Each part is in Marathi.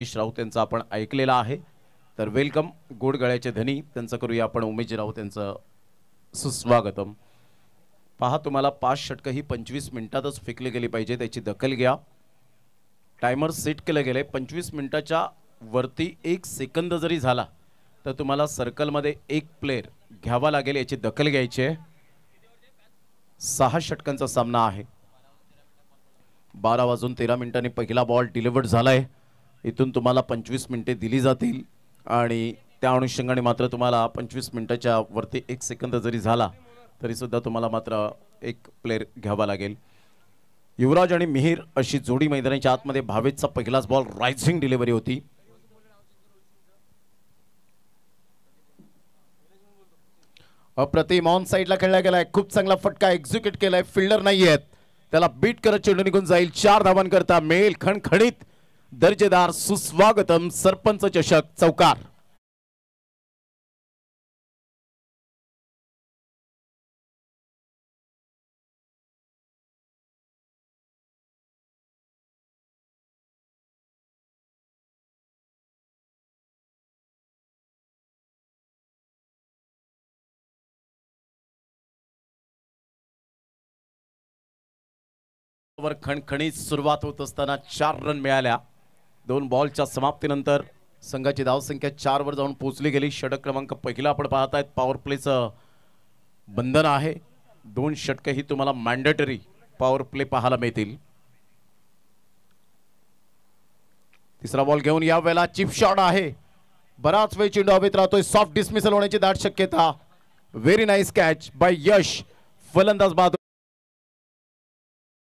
उमेश राऊत यांचा आपण ऐकलेला आहे. तर वेलकम गोड गळ्याचे धनी त्यांचं करूया आपण उमेश राऊत यांचं सुस्वागतम. पहा तुम्हाला 5 षटकं ही 25 मिनिटातच फेकली गेली पाहिजे त्याची दखल घ्या. टायमर सेट केलं गेले 25 मिनिटाच्या वरती 1 सेकंद जरी झाला तर तुम्हाला सर्कलमध्ये एक प्लेयर घ्यावा लागेल याची दखल घ्यायची आहे. 6 षटकांचा सामना आहे. 12:13 पहिला बॉल डिलिव्हर्ड झालाय. इथून तुम्हाला 25 मिनिटे दिली जातील आणि त्या अनुषंगाने मात्र तुम्हाला 25 मिनिटाच्या वरती 1 सेकंद जरी झाला तरी सुद्धा तुम्हाला मात्र एक प्लेयर घ्यावा लागेल. युवराज आणि मिहिर अशी जोडी मैदानाच्या आतमध्ये. भावेशचा पहिलाच बॉल रायझिंग डिलिव्हरी होती. अप्रतिम ऑन साइडला खेळला गेलाय. खूप चांगला फटका एक्झिक्यूट केलाय. फिल्डर नाहीयेत त्याला बीट करत चेंडू निघून जाईल. 4 धावांकरता मेल खणखणीत दर्जेदार सुस्वागतम सरपंच चषक चौकार. खणखणीत सुरुवात होत असताना 4 रन मिळाल्या. 2 बॉलच्या समाप्तीनंतर संघाची धावसंख्या 4 वर जाऊन पोहोचली गेली. षटक क्रमांक पहिला आपण पाहतायत. पॉवर प्लेचं बंधन आहे. 2 षटक ही तुम्हाला मॅन्डेटरी पॉवर प्ले पाहायला मिळतील. तिसरा बॉल घेऊन या वेळेला चिप शॉट आहे. बराच वेळ चेंडू हवेत राहतोय. सॉफ्ट डिसमिसल होण्याची दाट शक्यता. व्हेरी नाईस कॅच बाय यश. फलंदाज बाद.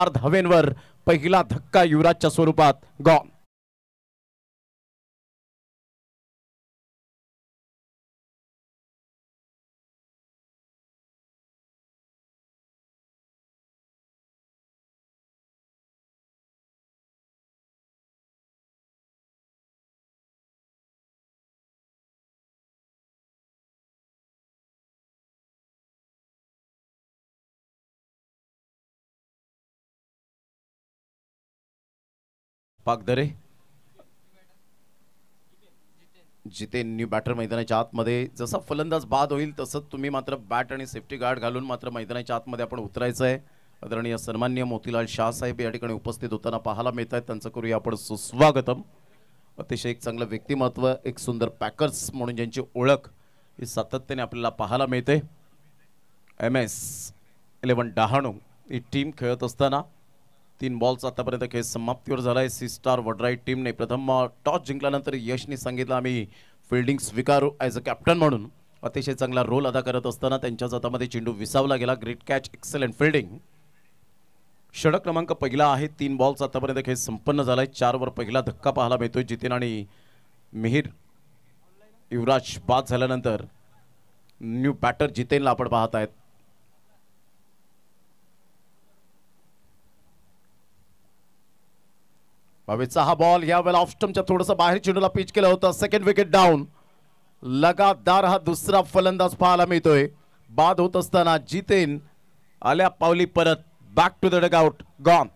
4 धावेंवर पहिला धक्का युवराजच्या स्वरूपात गॉन. पागदरे जितेन न्यू बॅटर मैदानाच्या आतमध्ये. जसा फलंदाज बाद होईल तसंच तुम्ही मात्र बॅट आणि सेफ्टी गार्ड घालून मात्र मैदानाच्या आतमध्ये आपण उतरायचं आहे. आदरणीय सन्माननीय मोतीलाल शाह साहेब या ठिकाणी उपस्थित होताना पाहायला मिळत आहेत. त्यांचं करूया आपण सुस्वागतम. अतिशय एक चांगलं व्यक्तिमत्व, एक सुंदर पॅकर्स म्हणून ज्यांची ओळख ही सातत्याने आपल्याला पाहायला मिळते. MS-11 डहाणू ही टीम खेळत असताना 3 बॉल्स आतापर्यंत खेळ समाप्तीवर झालाय. सी स्टार वडराई टीमने प्रथम टॉस जिंकल्यानंतर यशने सांगितलं आम्ही फिल्डिंग स्वीकारू ॲज अ कॅप्टन म्हणून. अतिशय चांगला रोल अदा करत असताना त्यांच्या हातामध्ये चेंडू विसावला गेला. Great catch, excellent fielding. षटक क्रमांक पहिला आहे. 3 बॉल्स आतापर्यंत खेळ संपन्न झालाय. 4 वर पहिला धक्का पाहायला मिळतोय. जितेन आणि मिहिर युवराज बाद झाल्यानंतर न्यू बॅटर जितेनला आपण पाहत आहेत. भावेशचा हा बॉल या वेळेला ऑफ स्टंपच्या थोडंसं बाहेर चेंडूला पिच केलं होतं. Second wicket down. लगातार हा दुसरा फलंदाज पाहायला मिळतोय. बाद होत असताना जितेन आल्या पावली परत. Back to the dugout gone.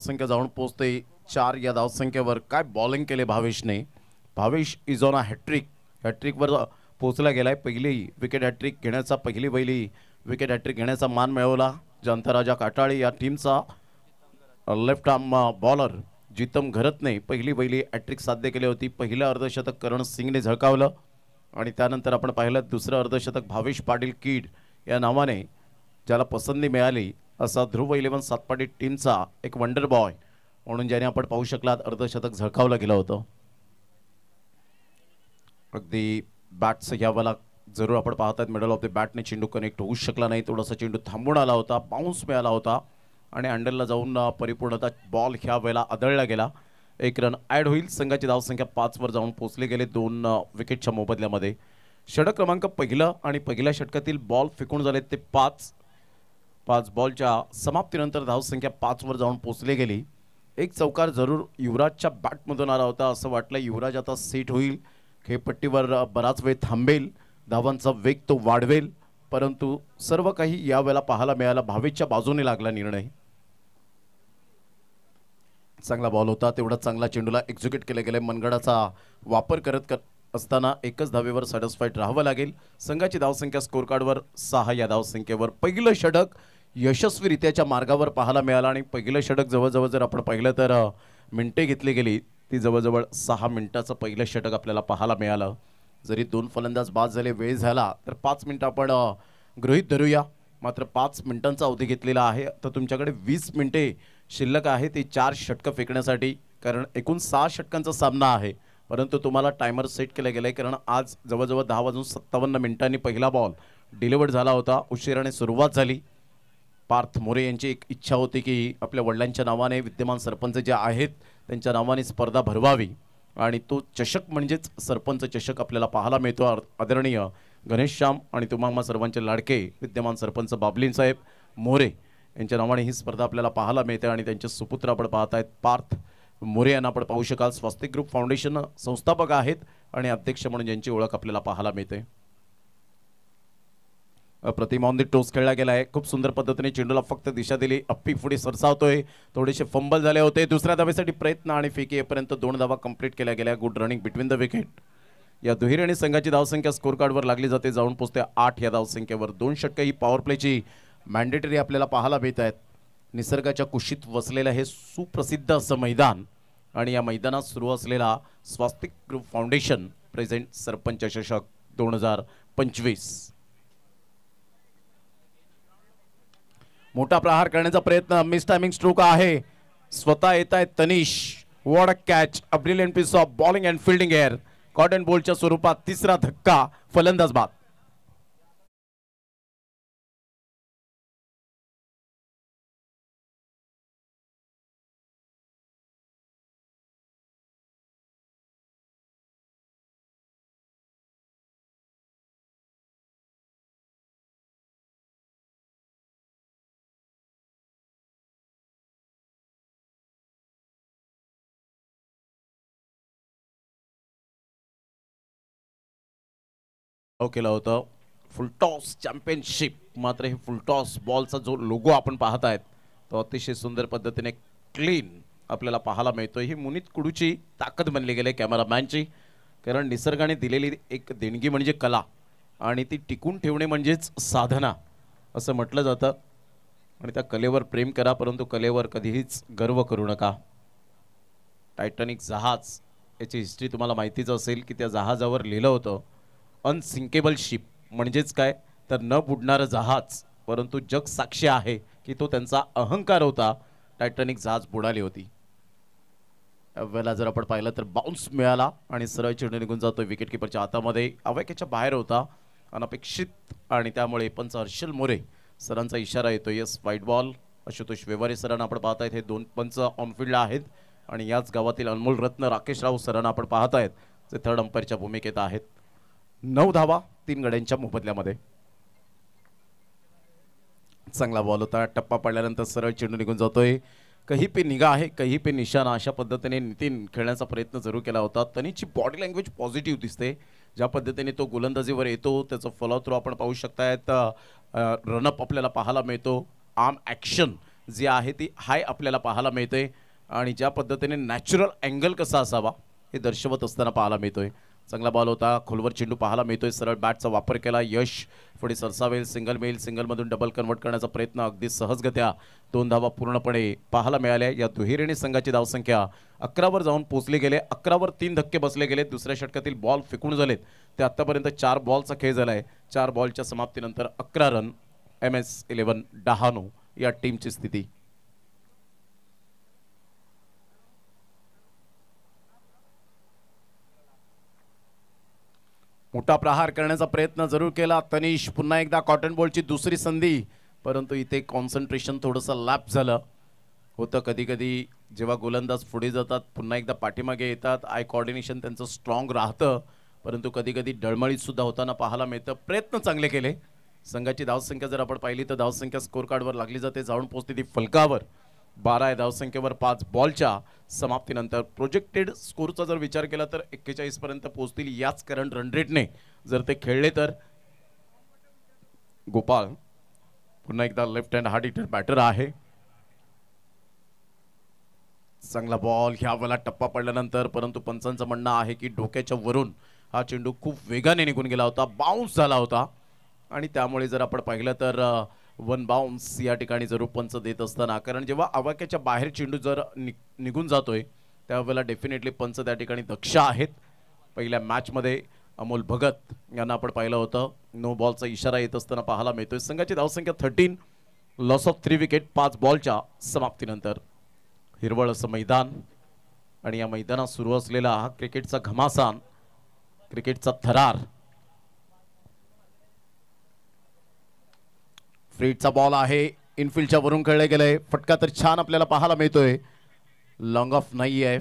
संख्या जाऊन पोहोचते 4 या धावसंख्येवर. काय बॉलिंग केले भावेशने. Bhavesh is on a hattrick. हॅट्रिकवर पोहोचला गेलाय. पहिली विकेट हॅट्रिक घेण्याचा पहिली विकेट हॅट्रिक घेण्याचा मान मिळवला जयंतराजा काटाळे या टीमचा. लेफ्ट आर्म बॉलर जितम घरतने पहिली हॅट्रिक साध्य केली होती. पहिलं अर्धशतक करण सिंगने झळकावलं आणि त्यानंतर आपण पाहिलं दुसरं अर्धशतक भावेश पाटील कीड या नावाने ज्याला पसंती मिळाली असा ध्रुव 11 सातपाटी टीमचा एक वंडर बॉय म्हणून ज्याने आपण पाहू शकलात अर्धशतक झळकावलं गेलं होतं. अगदी बॅटचं यावेळेला जरूर आपण पाहतात मिडल ऑफ द बॅटने चेंडू कनेक्ट होऊ शकला नाही. थोडासा चेंडू थांबून आला होता, बाउन्स मिळाला होता आणि हँडलला जाऊन परिपूर्णतः बॉल ह्या वेळेला आदळला गेला. एक रन ॲड होईल. संघाची धावसंख्या 5 वर जाऊन पोहोचले गेले 2 विकेटच्या मोबदल्यामध्ये. षटक क्रमांक पहिलं आणि पहिल्या षटकातील बॉल फेकून झाले ते 5 बॉलच्या समाप्तीनंतर धावसंख्या 5 वर जाऊन पोहोचली गेली. एक चौकार जरूर युवराजच्या बॅटमधून आला होता. असं वाटलं युवराज आता सेट होईल, खेळपट्टीवर बराच वेळ थांबेल, धावांचा वेग तो वाढवेल, परंतु सर्व काही यावेळेला पाहायला मिळालं. भावेच्या बाजूने लागला निर्णय. चांगला बॉल होता, तेवढा चांगला चेंडूला एक्झिक्यूट केले गेले. मनगडाचा वापर करत असताना एकच धावेवर सॅटिस्फाईड राहावं लागेल. संघाची धावसंख्या स्कोर कार्डवर 6 या धावसंख्येवर. पहिलं षटक यशस्वीरित्याच्या मार्गावर पाहायला मिळालं आणि पहिलं षटक जवळजवळ जर आपण पाहिलं तर मिनिटे घेतली गेली ती जवळजवळ 6 मिनिटाचं पहिलं षटक आपल्याला पाहायला मिळालं. जरी 2 फलंदाज बाद झाले, वेळ झाला तर 5 मिनिटं आपण गृहीत धरूया. मात्र 5 मिनिटांचा अवधी घेतलेला आहे. तर तुमच्याकडे 20 मिनिटे शिल्लक आहे ती 4 षटकं फेकण्यासाठी, कारण एकूण 6 षटकांचा सामना आहे. परंतु तुम्हाला टायमर सेट केला गेला आहे, कारण आज जवळजवळ 10:57 पहिला बॉल डिलिव्हर्ड झाला होता. उशिराने सुरुवात झाली. पार्थ मोरे यांची एक इच्छा होती की आपल्या वडिलांच्या नावाने विद्यमान सरपंच जे आहेत त्यांच्या नावाने स्पर्धा भरवावी आणि तो चषक म्हणजेच सरपंच चषक आपल्याला पाहायला मिळतो. आदरणीय गणेशश्याम आणि तुम्हा सर्वांचे लाडके विद्यमान सरपंच बाबलीन साहेब मोरे यांच्या नावाने ही स्पर्धा आपल्याला पाहायला मिळते आणि त्यांचे सुपुत्र आपण पाहत आहेत पार्थ मोरे यांना आपण पाहू शकाल. स्वास्तिक ग्रुप फाउंडेशन संस्थापक आहेत आणि अध्यक्ष म्हणून ज्यांची ओळख आपल्याला पाहायला मिळते. प्रतिमा ऑन द टोस खेळला गेला आहे. खूप सुंदर पद्धतीने चेंडूला फक्त दिशा दिली. अप्पी पुढे सरसावतोय. थोडेसे फंबल झाले होते. दुसऱ्या धावेसाठी प्रयत्न आणि फेकी येईपर्यंत 2 धावा कंप्लीट केल्या गेल्या. Good running between the wicket. या दुहेरी आणि संघाची धावसंख्या स्कोर कार्डवर लागली जाते, जाऊन पोचते 8 या धावसंख्येवर. 2 षटकं ही पॉवर प्लेची मॅन्डेटरी आपल्याला पाहायला मिळत आहेत. निसर्गाच्या कुशीत वसलेलं हे सुप्रसिद्ध असं मैदान आणि या मैदानात सुरू असलेला स्वास्तिक ग्रुप फाउंडेशन प्रेझेंट सरपंच चषक 2025. मोठा प्रहार करण्याचा प्रयत्न. मिस टायमिंग स्ट्रोक आहे. स्वतः येत आहेत Tanish. What a catch, a brilliant piece of bowling and fielding here. Caught and बॉलच्या स्वरूपात तिसरा धक्का, फलंदाज बाद. केलं होतं फुलटॉस चॅम्पियनशिप. मात्र हे फुलटॉस बॉलचा जो लोगो आपण पाहत आहेत तो अतिशय सुंदर पद्धतीने क्लीन आपल्याला पाहायला मिळतोय. ही मुनीत कुडूची ताकद बनली गेली कॅमेरामॅनची, कारण निसर्गाने दिलेली एक देणगी म्हणजे कला आणि ती टिकून ठेवणे म्हणजेच साधना असं म्हटलं जातं. आणि त्या कलेवर प्रेम करा, परंतु कलेवर कधीच गर्व करू नका. टायटॅनिक जहाज याची हिस्ट्री तुम्हाला माहितीच असेल की त्या जहाजावर लिहिलं होतं अनसिंकेबल शिप, म्हणजेच काय तर न बुडणारं जहाज. परंतु जग साक्षी आहे की तो त्यांचा अहंकार होता. टायटॅनिक जहाज बुडाली होती. वेळेला जर आपण पाहिलं तर बाउन्स मिळाला आणि सरळ चेंडू निघून जातो विकेटकीपरच्या हातामध्ये. अवॅक्याच्या बाहेर होता अनपेक्षित आणि त्यामुळे पंच हर्षल मोरे सरांचा इशारा येतो. यस वाईट बॉल. आशुतोष व्यवहारे सरांना आपण पाहत आहेत. हे 2 पंच ऑनफिल्डला आहेत आणि याच गावातील अनमोल रत्न राकेश राव सरांना आपण पाहत आहेत जे थर्ड अंपायरच्या भूमिकेत आहेत. 9 धावा 3 गड्यांच्या मोबदल्यामध्ये. चांगला बॉल होता. टप्पा पडल्यानंतर सरळ चेंडू निघून जातोय. कहीं पे निगाह आहे कहीं पे निशाणा, अशा पद्धतीने नितीन खेळण्याचा प्रयत्न जरूर केला होता. तनिषची बॉडी लँग्वेज पॉझिटिव्ह दिसते. ज्या पद्धतीने तो गोलंदाजीवर येतो त्याचं फॉलो थ्रू आपण पाहू शकतायत. रनअप आपल्याला पाहायला मिळतो. आर्म ॲक्शन जी आहे ती हाय आपल्याला पाहायला मिळते आणि ज्या पद्धतीने नॅचरल अँगल कसा असावा हे दर्शवत असताना पाहायला मिळतोय. चांगला बॉल होता. खोलवर चेंडू पाहायला मिळतोय. सरळ बॅटचा वापर केला. यश पुढे सरसावेल. सिंगल मिळेल. सिंगलमधून डबल कन्वर्ट करण्याचा प्रयत्न अगदी सहजगत्या 2 धावा पूर्णपणे पाहायला मिळाल्या. या दुहेरीने संघाची धावसंख्या 11 वर जाऊन पोहोचली गेले. 11 वर 3 धक्के बसले गेले. दुसऱ्या षटकातील बॉल फेकून झालेत ते आतापर्यंत 4 बॉलचा खेळ झाला आहे. 4 बॉलच्या समाप्तीनंतर 11 रन. MS 11 डहाणू या टीमची स्थिती. मोठा प्रहार करण्याचा प्रयत्न जरूर केला तनिष. पुन्हा एकदा कॉटन बॉलची दुसरी संधी, परंतु इथे कॉन्सन्ट्रेशन थोडंसं लॅप झालं होतं. कधी कधी जेव्हा गोलंदाज पुढे जातात पुन्हा एकदा पाठीमागे येतात, आय कोऑर्डिनेशन त्यांचं स्ट्रॉंग राहतं, परंतु कधी कधी डळमळीत सुद्धा होताना पाहायला मिळतं. प्रयत्न चांगले केले. संघाची धावसंख्या जर आपण पाहिली तर धावसंख्या स्कोर कार्डवर लागली जाते, जाऊन पोहोचते ती फलकावर. 12 आहे धावसंख्येवर 5 बॉलच्या समाप्तीनंतर. प्रोजेक्टेड स्कोरचा जर विचार केला तर 41 पर्यंत पोहोचतील याच करंट रन रेटने जर ते खेळले तर. गोपाळ पुन्हा एकदा left hand hard hitter batter आहे. चांगला बॉल ह्या वेळेला टप्पा पडल्यानंतर, परंतु पंचांचं म्हणणं आहे की डोक्याच्या वरून हा चेंडू खूप वेगाने निघून गेला होता, बाउन्स झाला होता आणि त्यामुळे जर आपण पाहिलं तर 1 बाउन्स या ठिकाणी जरूर पंच देत असताना, कारण जेव्हा आवाक्याच्या बाहेर चेंडू जर निघून जातोय त्यावेळेला डेफिनेटली पंच त्या ठिकाणी दक्ष आहेत. पहिल्या मॅचमध्ये अमोल भगत यांना आपण पाहिलं होतं, नो बॉलचा इशारा येत असताना पाहायला मिळतोय. संघाची धावसंख्या 13, लॉस ऑफ 3 विकेट 5 बॉलच्या समाप्तीनंतर. हिरवळ असं मैदान आणि या मैदानात सुरू असलेला हा क्रिकेटचा घमासान, क्रिकेटचा थरार. फ्रीडचा बॉल आहे, इनफिल्डच्या वरून खेळले गेले. फटका तर छान आपल्याला पाहायला मिळतोय, लॉंग ऑफ नाही आहे.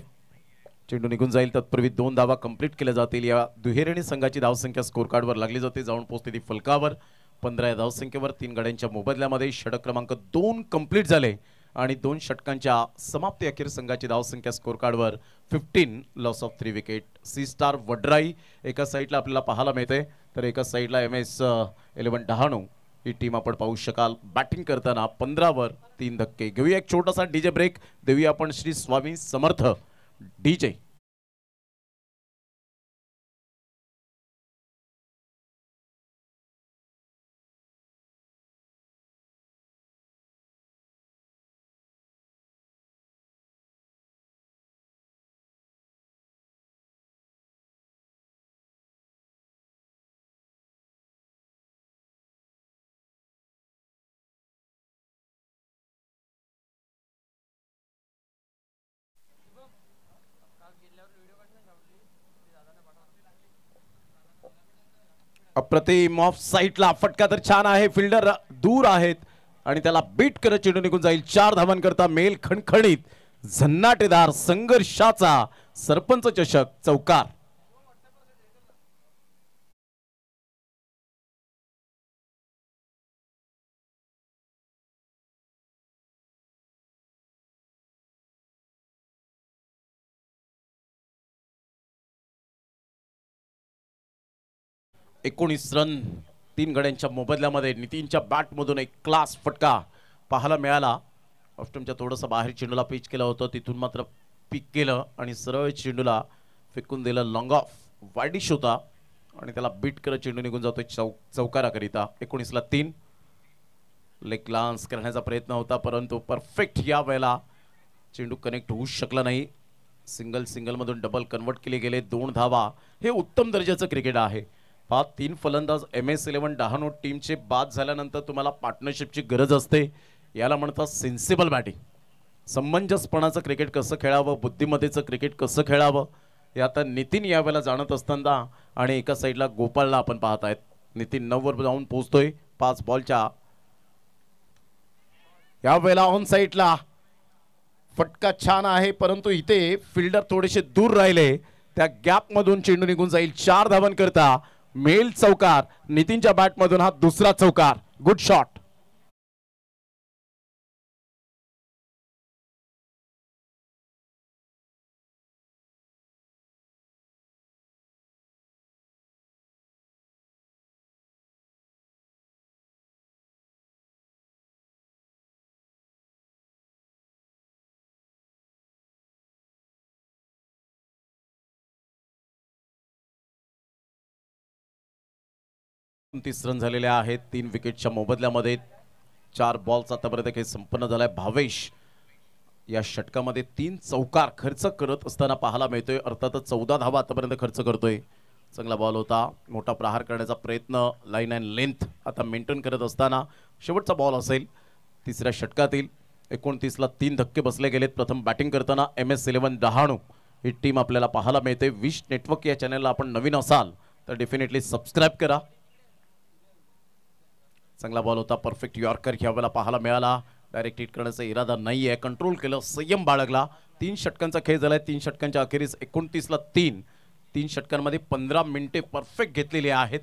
चेंडू निघून जाईल, तत्पूर्वी 2 धावा कंप्लीट केल्या जातील. या दुहेरीने संघाची धावसंख्या स्कोर कार्डवर लागली जाते, जाऊन पोहोचते ती फलकावर. 15 या धावसंख्येवर 3 गड्यांच्या मोबदल्यामध्ये षटक क्रमांक 2 कंप्लीट झाले आणि 2 षटकांच्या समाप्ती अखेर संघाची धावसंख्या स्कोर कार्डवर 15, लॉस ऑफ 3 विकेट. सी स्टार वड्राई एका साईडला आपल्याला पाहायला मिळते, तर एका साईडला MS11 डहाणू ही टीम आपण पाहू शकाल. बॅटिंग करताना 15 वर 3 धक्के. घेऊया एक छोटासा डीजे ब्रेक, देऊया आपण श्री स्वामी समर्थ डीजे. अप्रतिम ऑफ साईडला फटका तर छान आहे, फिल्डर दूर आहेत आणि त्याला बीट करत चेंडू निघून जाईल. 4 धावांकरता मेल खणखणीत झन्नाटेदार संघर्षाचा सरपंच चषक चौकार. एकोणीस रन 3 गड्यांच्या मोबदल्यामध्ये. नितीनच्या बॅटमधून एक क्लास फटका पाहायला मिळाला. ऑफ्टमच्या थोडंसं बाहेर चेंडूला पिच केलं होतं, तिथून मात्र पिक केलं आणि सरळ चेंडूला फेकून दिलं. लॉंग ऑफ वाईडिश होता आणि त्याला बीट करत चेंडू निघून जातोय चौकाराकरिता. 19ला 3. लेग लान्स करण्याचा प्रयत्न होता, परंतु परफेक्ट या वेळेला चेंडू कनेक्ट होऊ शकला नाही. सिंगल मधून डबल कन्वर्ट केले गेले. 2 धावा. हे उत्तम दर्जाचं क्रिकेट आहे. 3 फलंदाज MS11 डहाणू टीमचे बाद झाल्यानंतर तुम्हाला पार्टनरशिपची गरज असते. याला म्हणतात सेन्सिबल बॅटिंग. समंजसपणाचं क्रिकेट कसं खेळावं, बुद्धिमत्तेचं क्रिकेट कसं खेळावं हे आता नितीन यावेळेला जाणत असताना आणि एका साईडला गोपाळला आपण पाहत आहेत. नितीन 9 वर जाऊन पोहोचतोय 5 बॉलच्या. यावेळेला ऑन साईडला फटका छान आहे, परंतु इथे फिल्डर थोडेसे दूर राहिले. त्या गॅप मधून चेंडू निघून जाईल. 4 धावांकरता मेल चौकार. नितीनच्या बॅटमधून हा दुसरा चौकार. Good shot. रन झालेले आहेत 3 विकेटच्या मोबदल्यामध्ये. 4 बॉल्स आतापर्यंत खेळ संपन्न झालाय. भावेश या षटकामध्ये 3 चौकार खर्च करत असताना पाहायला मिळतोय. अर्थातच 14 धावा आतापर्यंत खर्च करतोय. चांगला बॉल होता. मोठा प्रहार करण्याचा प्रयत्न, लाईन अँड लेंथ आता मेंटेन करत असताना शेवटचा बॉल असेल 3ऱ्या षटकातील. 29ला 3 धक्के बसले गेलेत. प्रथम बॅटिंग करताना MS11 डहाणू ही टीम आपल्याला पाहायला मिळते. विश नेटवर्क या चॅनलला आपण नवीन असाल तर डेफिनेटली सबस्क्राईब करा. चांगला बॉल होता, परफेक्ट यॉर्कर ह्या वेळेला पाहायला मिळाला. डायरेक्ट हिट करण्याचा इरादा नाही आहे, कंट्रोल केलं, संयम बाळगला. 3 षटकांचा खेळ झालाय. 3 षटकांच्या अखेरीस 29ला 3. 3 षटकांमध्ये 15 मिनिटे परफेक्ट घेतलेली आहेत.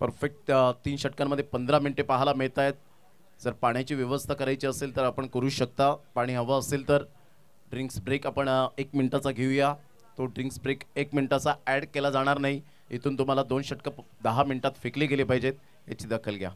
परफेक्ट 3 षटकांमध्ये 15 मिनिटे पाहायला मिळत आहेत. जर पाण्याची व्यवस्था करायची असेल तर आपण करू शकता. पाणी हवं असेल तर ड्रिंक्स ब्रेक आपण 1 मिनिटाचा घेऊया. तो ड्रिंक्स ब्रेक 1 मिनिटाचा ॲड केला जाणार नाही. इथून तुम्हाला 2 षटकं 10 मिनिटात फेकले गेले पाहिजेत, याची दखल घ्या.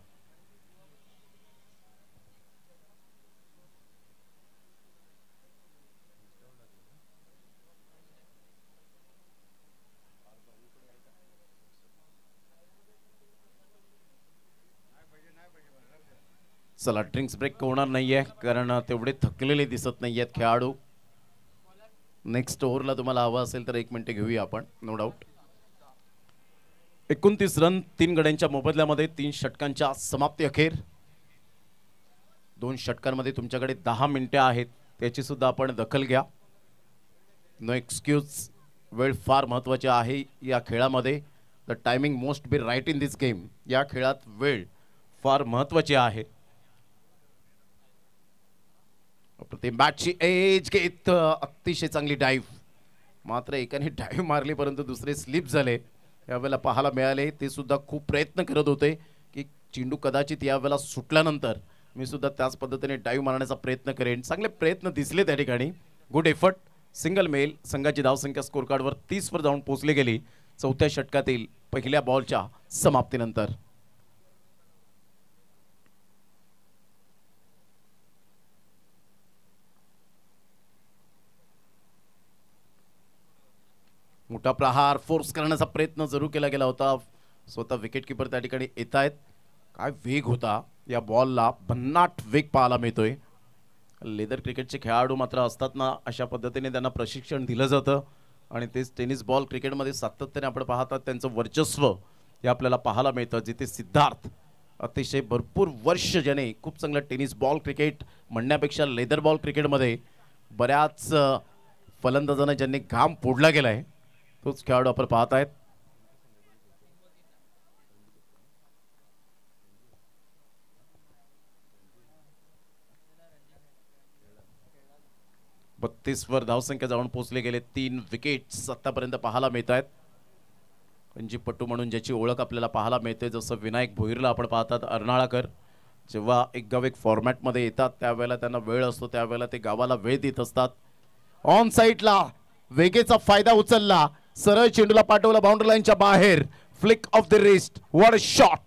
चला, ड्रिंक्स ब्रेक होणार नाहीये कारण तेवढे थकलेले दिसत नाहीयेत खेळाडू. नेक्स्ट ओव्हरला तुम्हाला हवं असेल तर 1 मिनिट घेऊया आपण, नो डाऊट. 29 रन 3 गड्यांच्या मोबदल्यामध्ये 3 षटकांच्या समाप्ती अखेर. 2 षटकांमध्ये तुमच्याकडे 10 मिनिटे आहेत, त्याची सुद्धा आपण दखल घ्या. No excuse. वेळ फार महत्त्वाची आहे या खेळामध्ये. The timing most be right in this game. या खेळात वेळ फार महत्त्वाची आहे. ते बॅटची एज घेत अतिशय चांगली डाईव्ह. मात्र एकाने डाईव्ह मारली परंतु दुसरे स्लिप झाले. यावेळेला पाहायला मिळाले. ते सुद्धा खूप प्रयत्न करत होते की चेंडू कदाचित यावेळेला सुटल्यानंतर मी सुद्धा त्याच पद्धतीने डाईव्ह मारण्याचा प्रयत्न करेन. चांगले प्रयत्न दिसले त्या ठिकाणी. Good effort. Single male. संघाची धावसंख्या स्कोर कार्डवर 30 वर जाऊन पोहोचली गेली चौथ्या षटकातील पहिल्या बॉलच्या समाप्तीनंतर. मोठा प्रहार फोर्स करण्याचा प्रयत्न जरूर केला गेला होता. स्वतः विकेट किपर त्या ठिकाणी येत आहेत. काय वेग होता या बॉलला, भन्नाट वेग पाहायला मिळतोय. लेदर क्रिकेटचे खेळाडू मात्र असतात ना, अशा पद्धतीने त्यांना प्रशिक्षण दिलं जातं आणि तेच टेनिस बॉल क्रिकेटमध्ये सातत्याने आपण पाहतात त्यांचं वर्चस्व हे आपल्याला पाहायला मिळतं. जिथे सिद्धार्थ अतिशय भरपूर वर्ष ज्याने खूप चांगलं टेनिस बॉल क्रिकेट म्हणण्यापेक्षा लेदर बॉल क्रिकेटमध्ये बऱ्याच फलंदाजांना ज्यांनी घाम फोडला गेलाय तोच खेळाडू आपण पाहत आहेत. वर धावसंख्या जाऊन पोहोचले गेले. 3 विकेट्स आतापर्यंत पाहायला मिळत आहेत. रणजीपट्टू म्हणून ज्याची ओळख आपल्याला पाहायला मिळते, जसं विनायक भोईरला आपण पाहतात अर्नाळाकर, जेव्हा एक गाव एक फॉर्मॅटमध्ये येतात त्यावेळेला त्यांना वेळ असतो, त्यावेळेला ते गावाला वेळ देत असतात. ऑन साईडला वेगेचा फायदा उचलला, सरळ चेंडूला पाठवला बाउंड्री लाईनच्या बाहेर. Flick of the wrist. What a shot.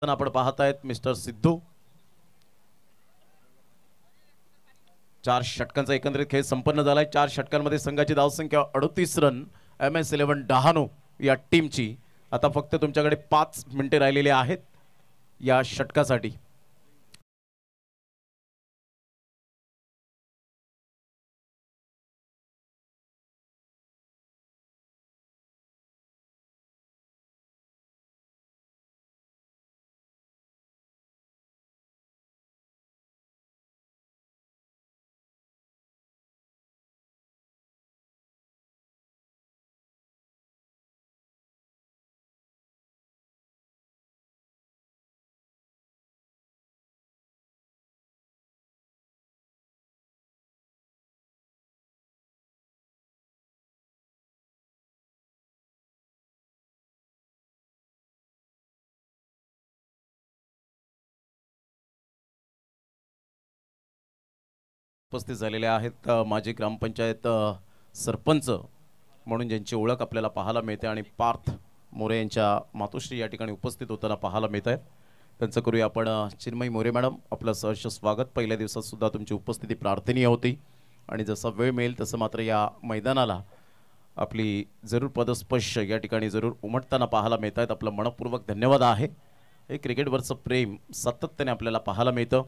आपण पाहत आहेत मिस्टर सिद्धू. 4 षटकांचा एकंदरीत खेळ संपन्न झालाय. 4 षटकांमध्ये संघाची धावसंख्या 38 रन. MS11 डहाणू या टीमची. आता फक्त तुमच्याकडे 5 मिनिटे राहिलेली आहेत या षटकासाठी. उपस्थित झालेले आहेत माजी ग्रामपंचायत सरपंच म्हणून ज्यांची ओळख आपल्याला पाहायला मिळते आणि पार्थ मोरे यांच्या मातोश्री या ठिकाणी उपस्थित होताना पाहायला मिळत आहेत. त्यांचं करूया आपण. चिन्मयी मोरे मॅडम, आपलं सहर्ष स्वागत. पहिल्या दिवसात सुद्धा तुमची उपस्थिती प्रार्थनीय होती आणि जसा वेळ मिळेल तसं मात्र या मैदानाला आपली जरूर पदस्पर्श या ठिकाणी जरूर उमटताना पाहायला मिळत आहेत. आपलं मनपूर्वक धन्यवाद आहे. हे क्रिकेटवरचं प्रेम सातत्याने आपल्याला पाहायला मिळतं.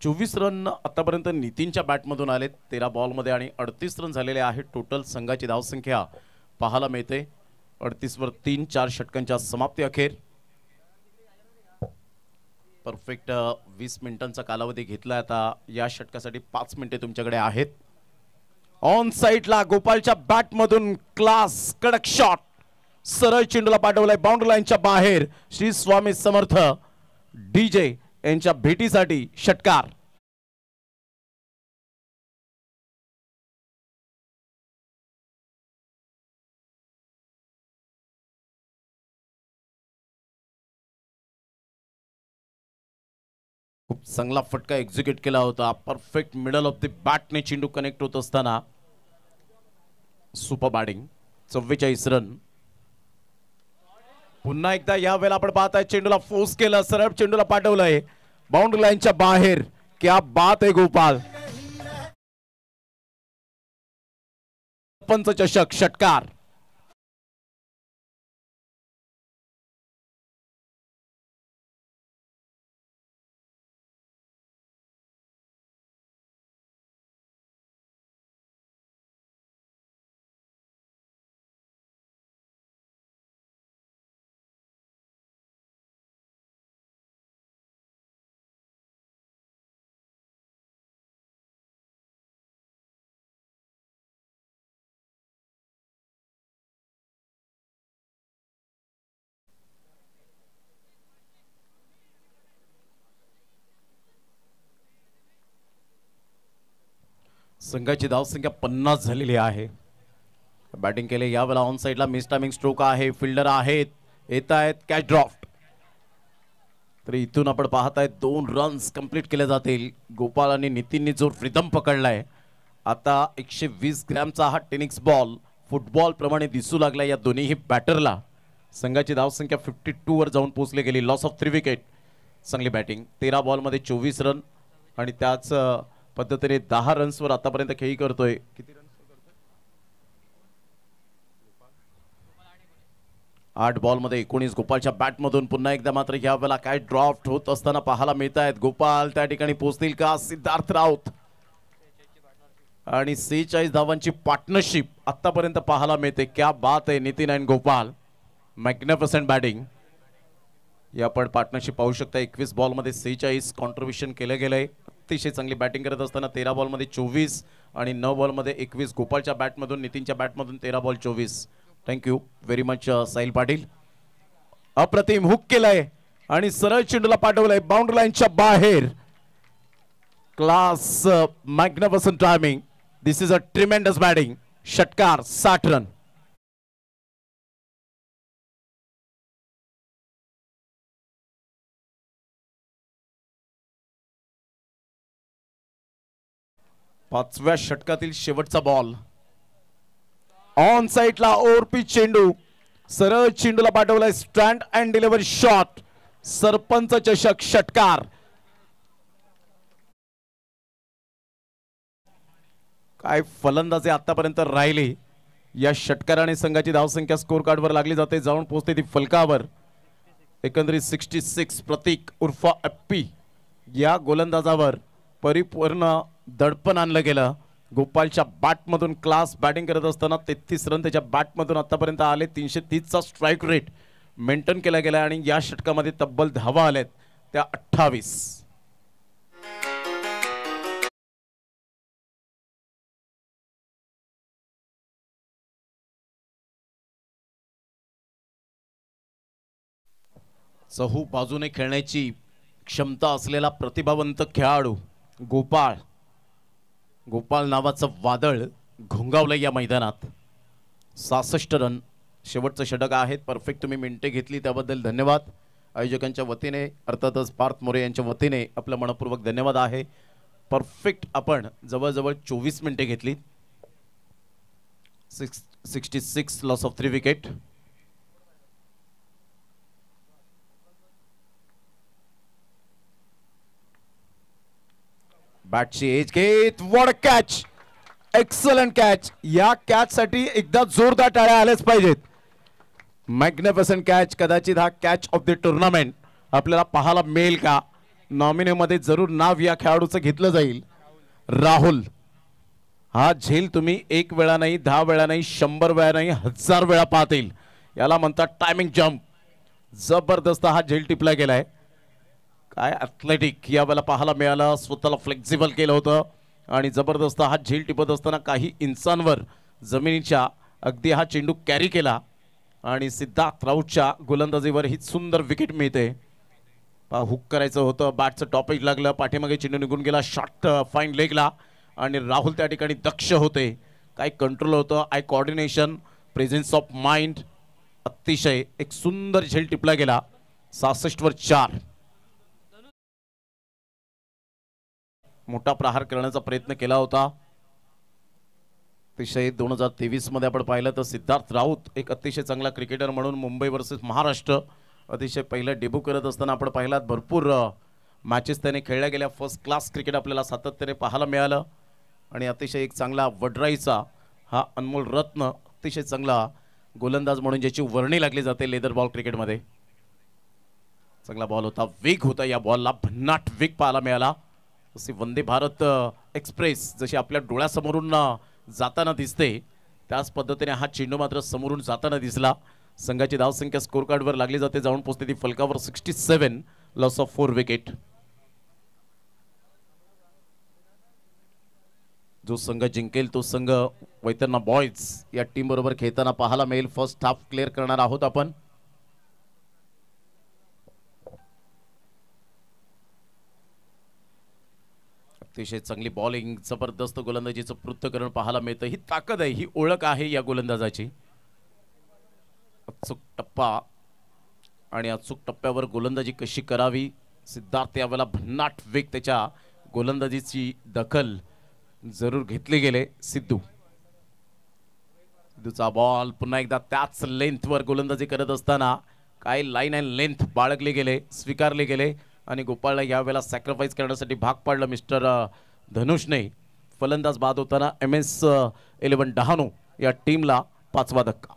24 रन आतापर्यंत नितीनच्या बॅटमधून आलेत 13 बॉलमध्ये आणि 38 रन झालेले आहेत. टोटल संघाची धावसंख्या पाहायला मिळते 38 वर 3, 4 षटकांच्या समाप्ती अखेर. परफेक्ट 20 मिनिटांचा कालावधी घेतला. आता या षटकासाठी 5 मिनिटे तुमच्याकडे आहेत. ऑन साइडला गोपालच्या बॅटमधून क्लास कडक शॉट, सरळ चेंडूला पाठवलाय बाउंड्री लाईनच्या बाहेर. श्री स्वामी समर्थ डीजे यांच्या भेटीसाठी षटकार. खूप चांगला फटका एक्झिक्यूट केला होता. परफेक्ट मिडल ऑफ द बॅटने चेंडू कनेक्ट होत असताना सुपर बॅटिंग. 44 रन. पुन्हा एकदा या वेळेला आपण पाहताय चेंडूला फोर्स केलं, सरळ चेंडूला पाठवलंय बाउंड्री लाईनच्या बाहेर. क्या बात आहे गोपाल. पंच चषक षटकार. संघाची धावसंख्या 50 झालेली आहे. बॅटिंग केले यावेळेला ऑन साइडला मिस टायमिंग स्ट्रोक आहे. फिल्डर आहेत, येत आहेत कॅच ड्रॉफ्ट. तर इथून आपण पाहताय 2 रन्स कंप्लीट केले जातील. गोपाल आणि नितीनने जो रिदम पकडलाय आता 120 ग्रॅमचा हा टेनिस बॉल फुटबॉल प्रमाणे दिसू लागला या दोन्हीही बॅटरला. संघाची धावसंख्या 52 वर जाऊन पोहोचली गेली. Loss of 3 wicket. चांगली बॅटिंग. 13 बॉलमध्ये 24 रन आणि त्याच पद्धतीने 10 रन्सवर आतापर्यंत खेळी करतोय. किती रन्स करतोय? 8 बॉलमध्ये 19. गोपालच्या बॅटमधून पुन्हा एकदा मात्र या वेळेला काय ड्रॉफ्ट होत असताना पाहायला मिळत आहेत. गोपाल त्या ठिकाणी पोहोचतील का? सिद्धार्थ राऊत आणि 46 धावांची पार्टनरशिप आतापर्यंत पाहायला मिळते. क्या बात आहे नितीन आणि गोपाल. Magnificent batting. या आपण पार्टनरशिप पाहू शकता. 21 बॉलमध्ये 46 कॉन्ट्रीब्युशन केलं गेलंय. अतिशय चांगली बॅटिंग करत असताना 13 बॉलमध्ये 24 आणि 9 बॉलमध्ये 21. गोपालच्या बॅटमधून नितीनच्या बॅटमधून 13 ball 24. Thank you very much Sahil Patil. अप्रतिम हुक केलंय आणि सरळ चेंडूला पाठवलंय बाउंड्री लाईनच्या बाहेर. Class magnificent timing. This is a tremendous batting. षटकार 60 रन. पाचव्या षटकातील शेवटचा बॉल. ऑन साइडला ओव्हरपिच चेंडू, सरळ चेंडूला पाठवलाय stand and delivery shot. Sarpanch चषक षटकार. काय फलंदाजी आतापर्यंत राहिली. या षटकाराने संघाची धावसंख्या स्कोर कार्डवर लागली जाते. जाऊन पोहोचते ती फलकावर. एकंदरीत 66. प्रतीक उर्फ अप्पी या गोलंदाजावर परिपूर्ण दडपण आणलं गेलं. गोपालच्या बॅटमधून क्लास बॅटिंग करत असताना 33 रन त्याच्या बॅटमधून आतापर्यंत आले. 330चा स्ट्राईक रेट मेंटेन केला गेला आणि या षटकामध्ये तब्बल धावा आल्यात त्या 28. चहू बाजूने खेळण्याची क्षमता असलेला प्रतिभावंत खेळाडू गोपाळ. गोपाल नावाचं वादळ घोंगावलं या मैदानात. 66 रन शेवटचं षटक आहेत. परफेक्ट तुम्ही मिनिटे घेतली त्याबद्दल धन्यवाद. आयोजकांच्या वतीने अर्थातच पार्थ मोरे यांच्या वतीने आपलं मनपूर्वक धन्यवाद आहे. परफेक्ट आपण जवळजवळ 24 मिनिटे घेतली. 66 loss of 3 wicket. बॅटची एज घेत what a catch, excellent catch. या कॅच साठी एकदा जोरदार टाळ्या आल्याच पाहिजेत. Magnificent catch. कदाचित हा कॅच ऑफ द टुर्नामेंट आपल्याला पाहायला मिळेल का? नॉमिनीमध्ये जरूर नाव या खेळाडूचं घेतलं जाईल. राहुल. हा झेल तुम्ही एक वेळा नाही, 10 वेळा नाही, 100 वेळा नाही, 1000 वेळा पाहता येईल. याला म्हणतात टायमिंग जम्प. जबरदस्त हा झेल टिपला गेलाय. काय ॲथलेटिक यावेळेला पाहायला मिळालं. स्वतःला फ्लेक्झिबल केलं होतं आणि जबरदस्त हा झेल टिपत असताना काही इंचांवर जमिनीच्या अगदी हा चेंडू कॅरी केला आणि सिद्धार्थ राऊतच्या गोलंदाजीवर ही सुंदर विकेट मिळते. हुक करायचं होतं, बॅटचं टॉपिक लागलं, पाठीमागे चेंडू निघून गेला, शॉट फाईन लेगला आणि राहुल त्या ठिकाणी दक्ष होते. काय कंट्रोल होतं, I coordination, presence of mind. अतिशय एक सुंदर झेल टिपला गेला. 66 वर 4. मोठा प्रहार करण्याचा प्रयत्न केला होता. अतिशय 2023 मध्ये आपण पाहिलं तर सिद्धार्थ राऊत एक अतिशय चांगला क्रिकेटर म्हणून मुंबई वर्सेस महाराष्ट्र अतिशय पहिला डेब्यू करत असताना आपण पाहिलात भरपूर मॅचेस त्याने खेळल्या गेल्या. फर्स्ट क्लास क्रिकेट आपल्याला सातत्याने पाहायला मिळालं आणि अतिशय एक चांगला वडराईचा हा अनमोल रत्न, अतिशय चांगला गोलंदाज म्हणून ज्याची वर्णी लागली जाते लेदर बॉल क्रिकेटमध्ये. चांगला बॉल होता, वेग होता या बॉलला, भन्नाट वेग पाहायला मिळाला. जशी वंदे भारत एक्सप्रेस जशी आपल्या डोळ्यासमोरून जाताना दिसते त्याच पद्धतीने हा चेंडू मात्र समोरून जाताना दिसला. संघाची धावसंख्या स्कोर कार्डवर लागली जाते, जाऊन पोहोचते ती फलकावर 67, लॉस ऑफ 4 विकेट. जो संघ जिंकेल तो संघ वैतरणा बॉयज या टीम बरोबर खेळताना पाहायला मिळेल. फर्स्ट हाफ क्लिअर करणार आहोत आपण. अतिशय चांगली बॉलिंग, जबरदस्त गोलंदाजीचं पृथ्थकरण पाहायला मिळतं. ही ताकद आहे, ही ओळख आहे या गोलंदाजाची. अचूक टप्पा आणि अचूक टप्प्यावर गोलंदाजी कशी करावी. सिद्धार्थ यावेळेला भन्नाट वेग, त्याच्या गोलंदाजीची दखल जरूर घेतली गेले. सिद्धूचा बॉल पुन्हा एकदा त्याच लेंथवर गोलंदाजी करत असताना काय लाईन अँड लेंथ बाळगले गेले, स्वीकारले गेले आणि गोपाळला यावेळेला सॅक्रिफाईस करण्यासाठी भाग पाडलं मिस्टर धनुषने. फलंदाज बाद होताना MS11 डहाणू या टीमला 5वा धक्का.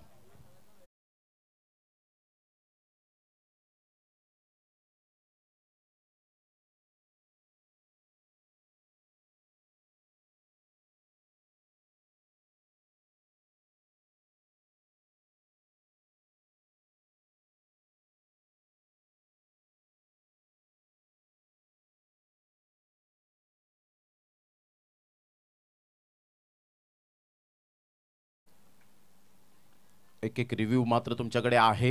एक एक रिव्ह्यू मात्र तुमच्याकडे आहे,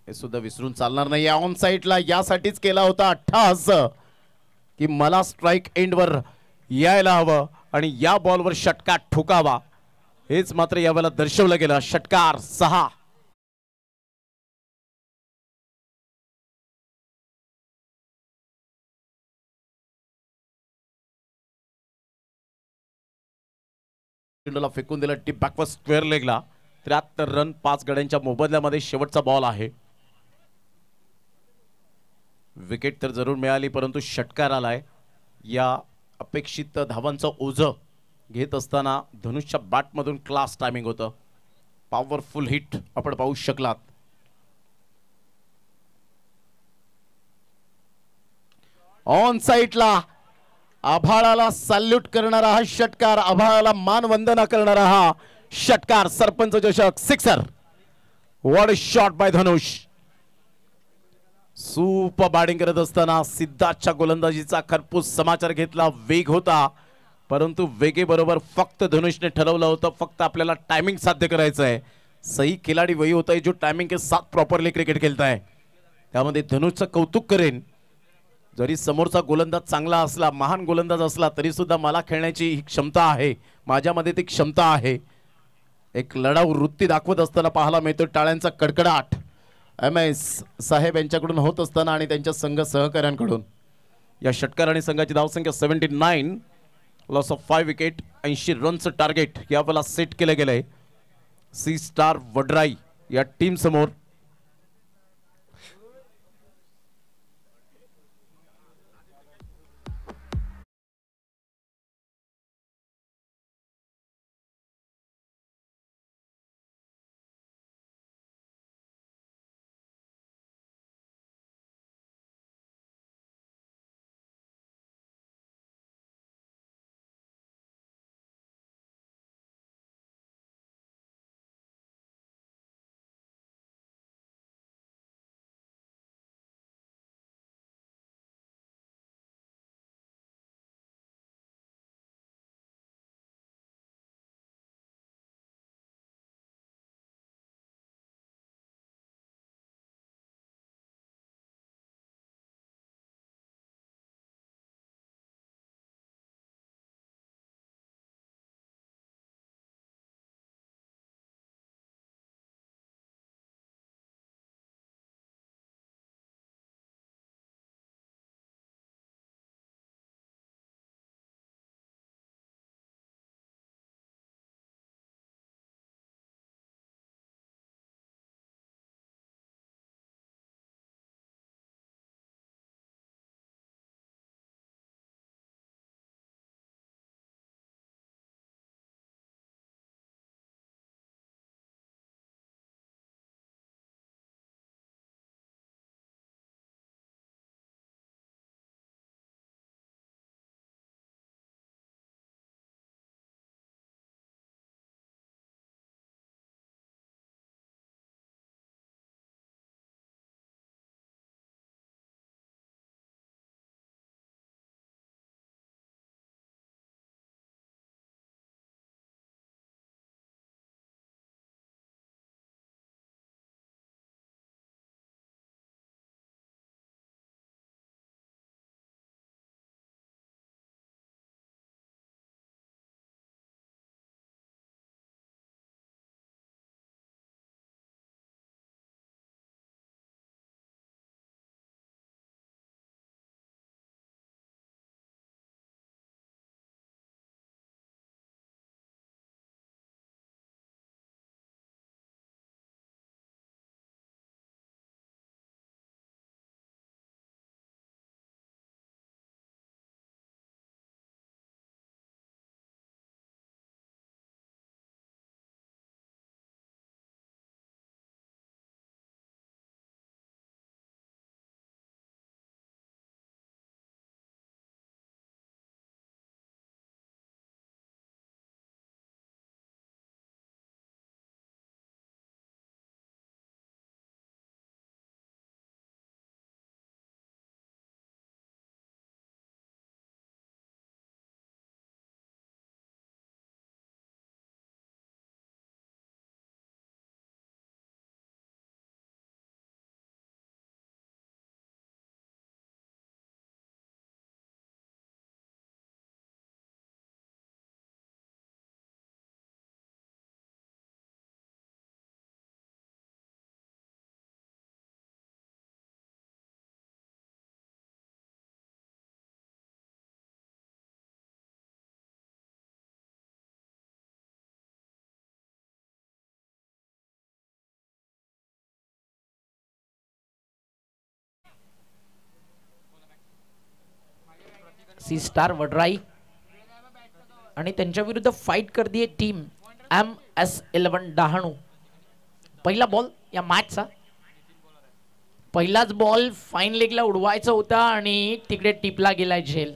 हे सुद्धा विसरून चालणार नाही. ऑन साईडला यासाठीच केला होता अट्टहास की मला स्ट्राइक एंडवर यायला हवं आणि या बॉलवर षटकार ठोकावा, हेच मात्र यावेळेला दर्शवलं गेलं. षटकार 6. फेकून दिला टिप बॅकवर स्क्वेअर लेगला. 73 रन 5 गड्यांच्या मोबदल्यामध्ये शेवटचा बॉल आहे. विकेट तर जरूर मिळाली परंतु षटकार आलाय. या अपेक्षित धावांचं ओझं घेत असताना धनुषच्या बॅटमधून क्लास टायमिंग होतं. पॉवरफुल हिट आपण पाहू शकलात. ऑन साईडला आभाळाला सॅल्यूट करणारा हा षटकार, आभाळाला मानवंदना करणारा हा षटकार, सरपंच चषक sixer. What a shot bye Dhanush. Super batting करत असताना सिद्धार्थच्या गोलंदाजीचा खरपूस समाचार घेतला. वेग होता परंतु वेगेबरोबर फक्त धनुषने ठरवलं होतं फक्त आपल्याला टायमिंग साध्य करायचं आहे. सही खिलाडी वही होता है जो टायमिंग के साथ प्रॉपरली क्रिकेट खेळता है. त्यामध्ये धनुषचं कौतुक करेन. जरी समोरचा गोलंदाज चांगला असला, महान गोलंदाज असला तरी सुद्धा मला खेळण्याची ही क्षमता आहे, माझ्यामध्ये ती क्षमता आहे. एक लढाऊ वृत्ती दाखवत असताना पाहायला मिळतो. टाळ्यांचा कडकडाट MS साहेब यांच्याकडून होत असताना आणि त्यांच्या संघ सहकाऱ्यांकडून. या षटकाराने संघाची धावसंख्या 79, लॉस ऑफ 5 विकेट. 80 रनचं टार्गेट यावेळेला सेट केलं गेलंय. सी स्टार वडराई या टीम समोर. सी स्टार वडराई आणि त्यांच्या विरुद्ध फाईट करते टीम MS11 डहाणू. पहिला बॉल या मॅचचा, पहिलाच बॉल फाईन लेगला उडवायचा होता आणि तिकडे टिपला गेलाय झेल.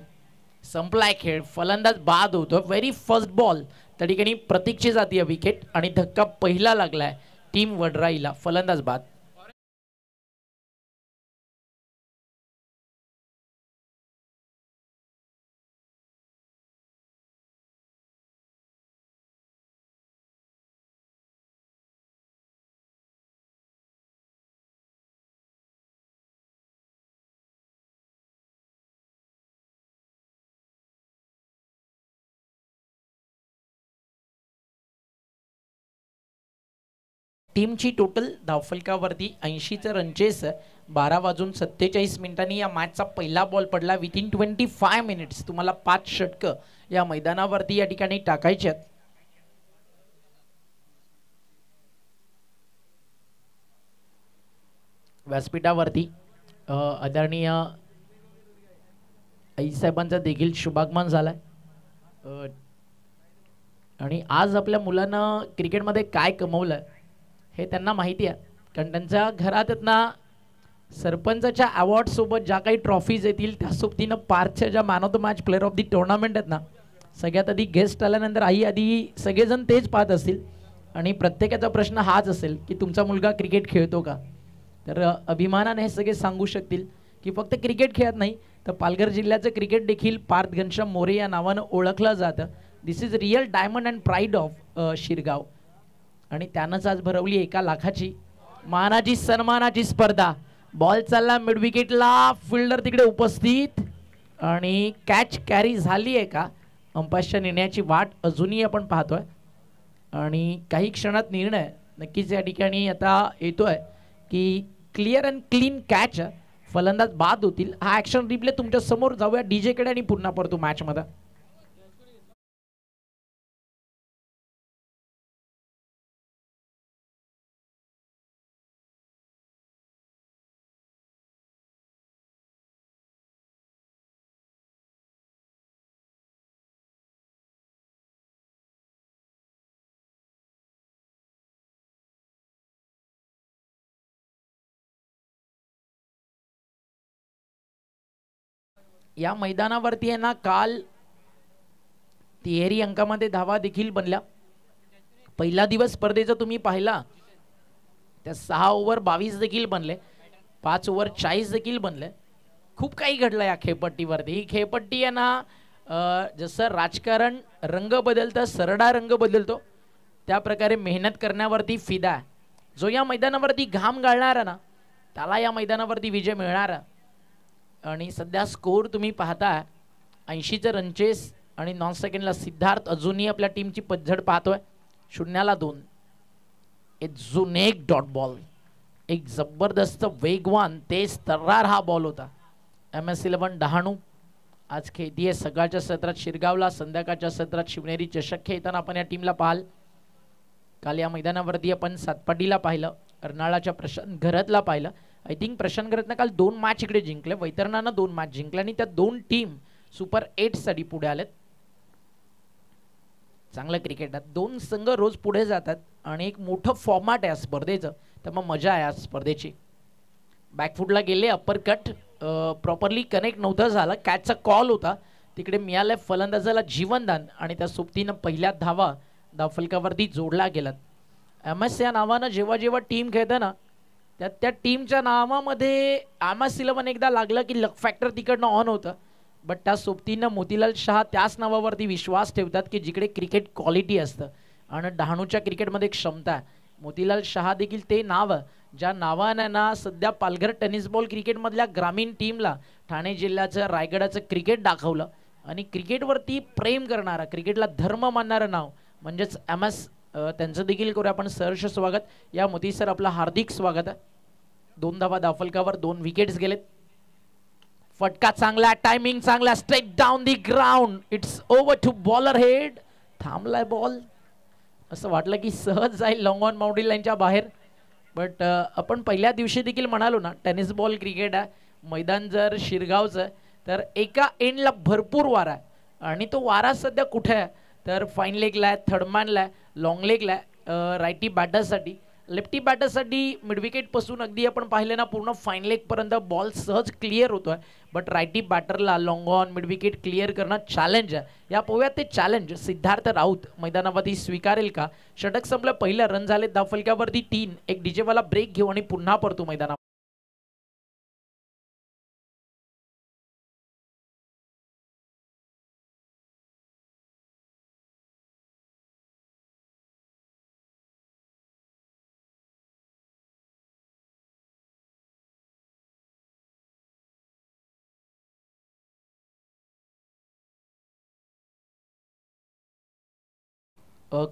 संपलाय खेळ. फलंदाज बाद होतो. व्हेरी फर्स्ट बॉल त्या ठिकाणी प्रतीकची जातीय विकेट आणि धक्का पहिला लागलाय टीम वडराईला. फलंदाज बाद. टीमची टोटल धावफलकावरती 80 रनचेस 12:47 या मॅचचा पहिला बॉल पडला. विथिन 25 मिनिट्स तुम्हाला 5 षटकं या मैदानावरती या ठिकाणी टाकायचे आहेत. व्यासपीठावरती आदरणीय आईसाहेबांचा देखील शुभागमन झालाय आणि आज आपल्या मुलांना क्रिकेटमध्ये काय कमवलं हे त्यांना माहिती आहे, कारण त्यांच्या घरात ना सरपंचाच्या अवॉर्ड सोबत ज्या काही ट्रॉफीज येतील त्या सोबतीनं पार्थच्या ज्या man of the match player of the tournament आहेत ना, सगळ्यात आधी गेस्ट आल्यानंतर आई आधी सगळेजण तेच पाहत असतील आणि प्रत्येकाचा प्रश्न हाच असेल की तुमचा मुलगा क्रिकेट खेळतो का. तर अभिमानाने हे सगळे सांगू शकतील की फक्त क्रिकेट खेळत नाही तर पालघर जिल्ह्याचं क्रिकेट देखील पार्थ घनश्याम मोरे या नावानं ओळखलं जातं. This is real diamond and pride of Shirgaon. आणि त्यानंच आज भरवली 1 लाखाची मानाची सन्मानाची स्पर्धा. बॉल चालला मिड विकेटला, फिल्डर तिकडे उपस्थित आणि कॅच कॅरी झाली आहे का अंपायरच्या निर्णयाची वाट अजूनही आपण पाहतोय आणि काही क्षणात निर्णय नक्कीच या ठिकाणी आता येतोय की क्लिअर अँड क्लीन कॅच, फलंदाज बाद होतील. हा ॲक्शन रिप्ले तुमच्या समोर जाऊया डीजे कडे आणि पुन्हा परतू मॅचमध्ये. या मैदानावरती आहे ना काल तिहेरी अंकामध्ये धावा देखील बनल्या. पहिला दिवस स्पर्धेचा तुम्ही पाहिला त्या 6 ओव्हर 22 देखील बनले, 5 ओव्हर 40 देखील बनले. खूप काही घडलं या खेळपट्टीवरती. ही खेळपट्टी आहे ना जसं राजकारण रंग बदलतं, सरडा रंग बदलतो, त्या प्रकारे मेहनत करण्यावरती फिदा आहे. जो या मैदानावरती घाम गाळणार ना त्याला या मैदानावरती विजय मिळणार. आणि सध्या स्कोर तुम्ही पाहता 80चं रनचेस आणि नॉन सेकंडला सिद्धार्थ अजूनही आपल्या टीमची पद्धत पाहतोय. 0-2 अजून एक डॉट बॉल, एक जबरदस्त वेगवान तेज तर्रार हा बॉल होता. MS11 डहाणू आज खेळतीये सकाळच्या सत्रात शिरगावला, संध्याकाळच्या सत्रात शिवनेरी चषक खेळताना आपण या टीमला पाहाल. काल या मैदानावरती आपण सातपाटीला पाहिलं, अर्नाळाच्या प्रशांत घरातला पाहिलं. आय थिंक प्रशांत घरातनं काल 2 मॅच इकडे जिंकले, वैतरणानं 2 मॅच जिंकल्या आणि त्या 2 टीम सुपर 8 साठी पुढे आलेत. चांगलं क्रिकेट आहे, 2 संघ रोज पुढे जातात आणि एक मोठं फॉर्मॅट आहे स्पर्धेचं, त्यामुळे मजा आहे आज स्पर्धेची. बॅकफुटला गेले, अप्पर कट प्रॉपरली कनेक्ट नव्हतं झालं, कॅचचा कॉल होता, तिकडे मिळालं फलंदाजाला जीवनदान आणि त्या सोबतीनं पहिल्या धावा धावफलकावरती जोडल्या गेलात. MS या नावानं जेव्हा जेव्हा टीम खेळतं ना त्या टीमच्या नावामध्ये MS11 एकदा लागलं की लक फॅक्टर तिकडनं ऑन होतं. बट त्या सोबतीनं मोतीलाल शहा त्याच नावावरती विश्वास ठेवतात की जिकडे क्रिकेट क्वालिटी असतं आणि डहाणूच्या क्रिकेटमध्ये क्षमता आहे. मोतीलाल शहा देखील ते नाव ज्या नावानं ना सध्या पालघर टेनिस बॉल क्रिकेटमधल्या ग्रामीण टीमला ठाणे जिल्ह्याचं रायगडाचं क्रिकेट दाखवलं आणि क्रिकेटवरती प्रेम करणारा, क्रिकेटला धर्म मानणारं नाव म्हणजेच MS. त्यांचं देखील करूया आपण सहर्ष स्वागत. या मोती सर आपलं हार्दिक स्वागत आहे. 2 धावा धावफलकावर, 2 विकेट्स गेलेत. फटका चांगला, टायमिंग चांगला, straight down the ground, it's over to bowler head. थांबलाय बॉल, असं वाटलं की सहज जाईल लॉंग ऑन बाउंड्री लाईनच्या बाहेर. बट आपण पहिल्या दिवशी देखील म्हणालो ना टेनिस बॉल क्रिकेट आहे, मैदान जर शिरगावचं तर एका एंडला भरपूर वारा आहे आणि तो वारा सध्या कुठे आहे तर फाईन लेगला आहे, थर्ड मॅनला आहे, लॉंग लेगला आहे, रायटी बॅटरसाठी, लेफ्टी बॅटरसाठी मिडविकेटपासून अगदी आपण पाहिलं ना पूर्ण फाईन लेगपर्यंत बॉल सहज क्लिअर होतोय. बट रायटी बॅटरला लॉंग ऑन मिडविकेट क्लिअर करणं चॅलेंज आहे. या पोव्यात ते चॅलेंज सिद्धार्थ राऊत मैदानावरती स्वीकारेल का. षटक संपलं, पहिलं रन झाले धावफलकावरती 3. एक डीजेवाला ब्रेक घेऊ आणि पुन्हा परतू मैदानावर.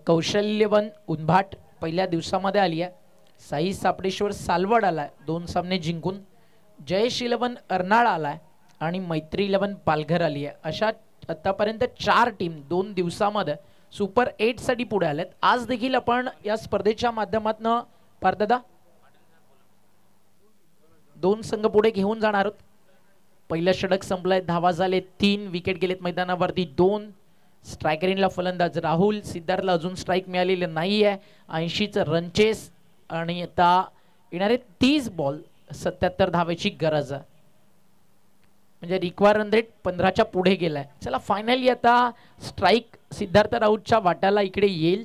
कौशल्यवन उंभाट पहिल्या दिवसामध्ये आली आहे. साई सापडेश्वर सालवड आलाय 2 सामने जिंकून. जयेश 11 अर्नाळ आलाय आणि मैत्री 11 पालघर आली आहे. अशा आतापर्यंत 4 टीम 2 दिवसामध्ये सुपर 8 साठी पुढे आलेत. आज देखील आपण या स्पर्धेच्या माध्यमातून पारदादा दोन संघ पुढे घेऊन जाणार आहोत. पहिलं षटक संपलंय, धावा झाले 3, विकेट गेलेत मैदानावरती 2. स्ट्रायकरिंगला फलंदाज राहुल, सिद्धार्थला अजून स्ट्राईक मिळालेलं नाही आहे. 80चं रनचेस आणि आता येणारे 30 बॉल 77 धावेची गरज आहे. म्हणजे रिक्वायर रन रेट 15च्या पुढे गेलाय. चला फायनली आता स्ट्राईक सिद्धार्थ राऊतच्या वाट्याला इकडे येईल.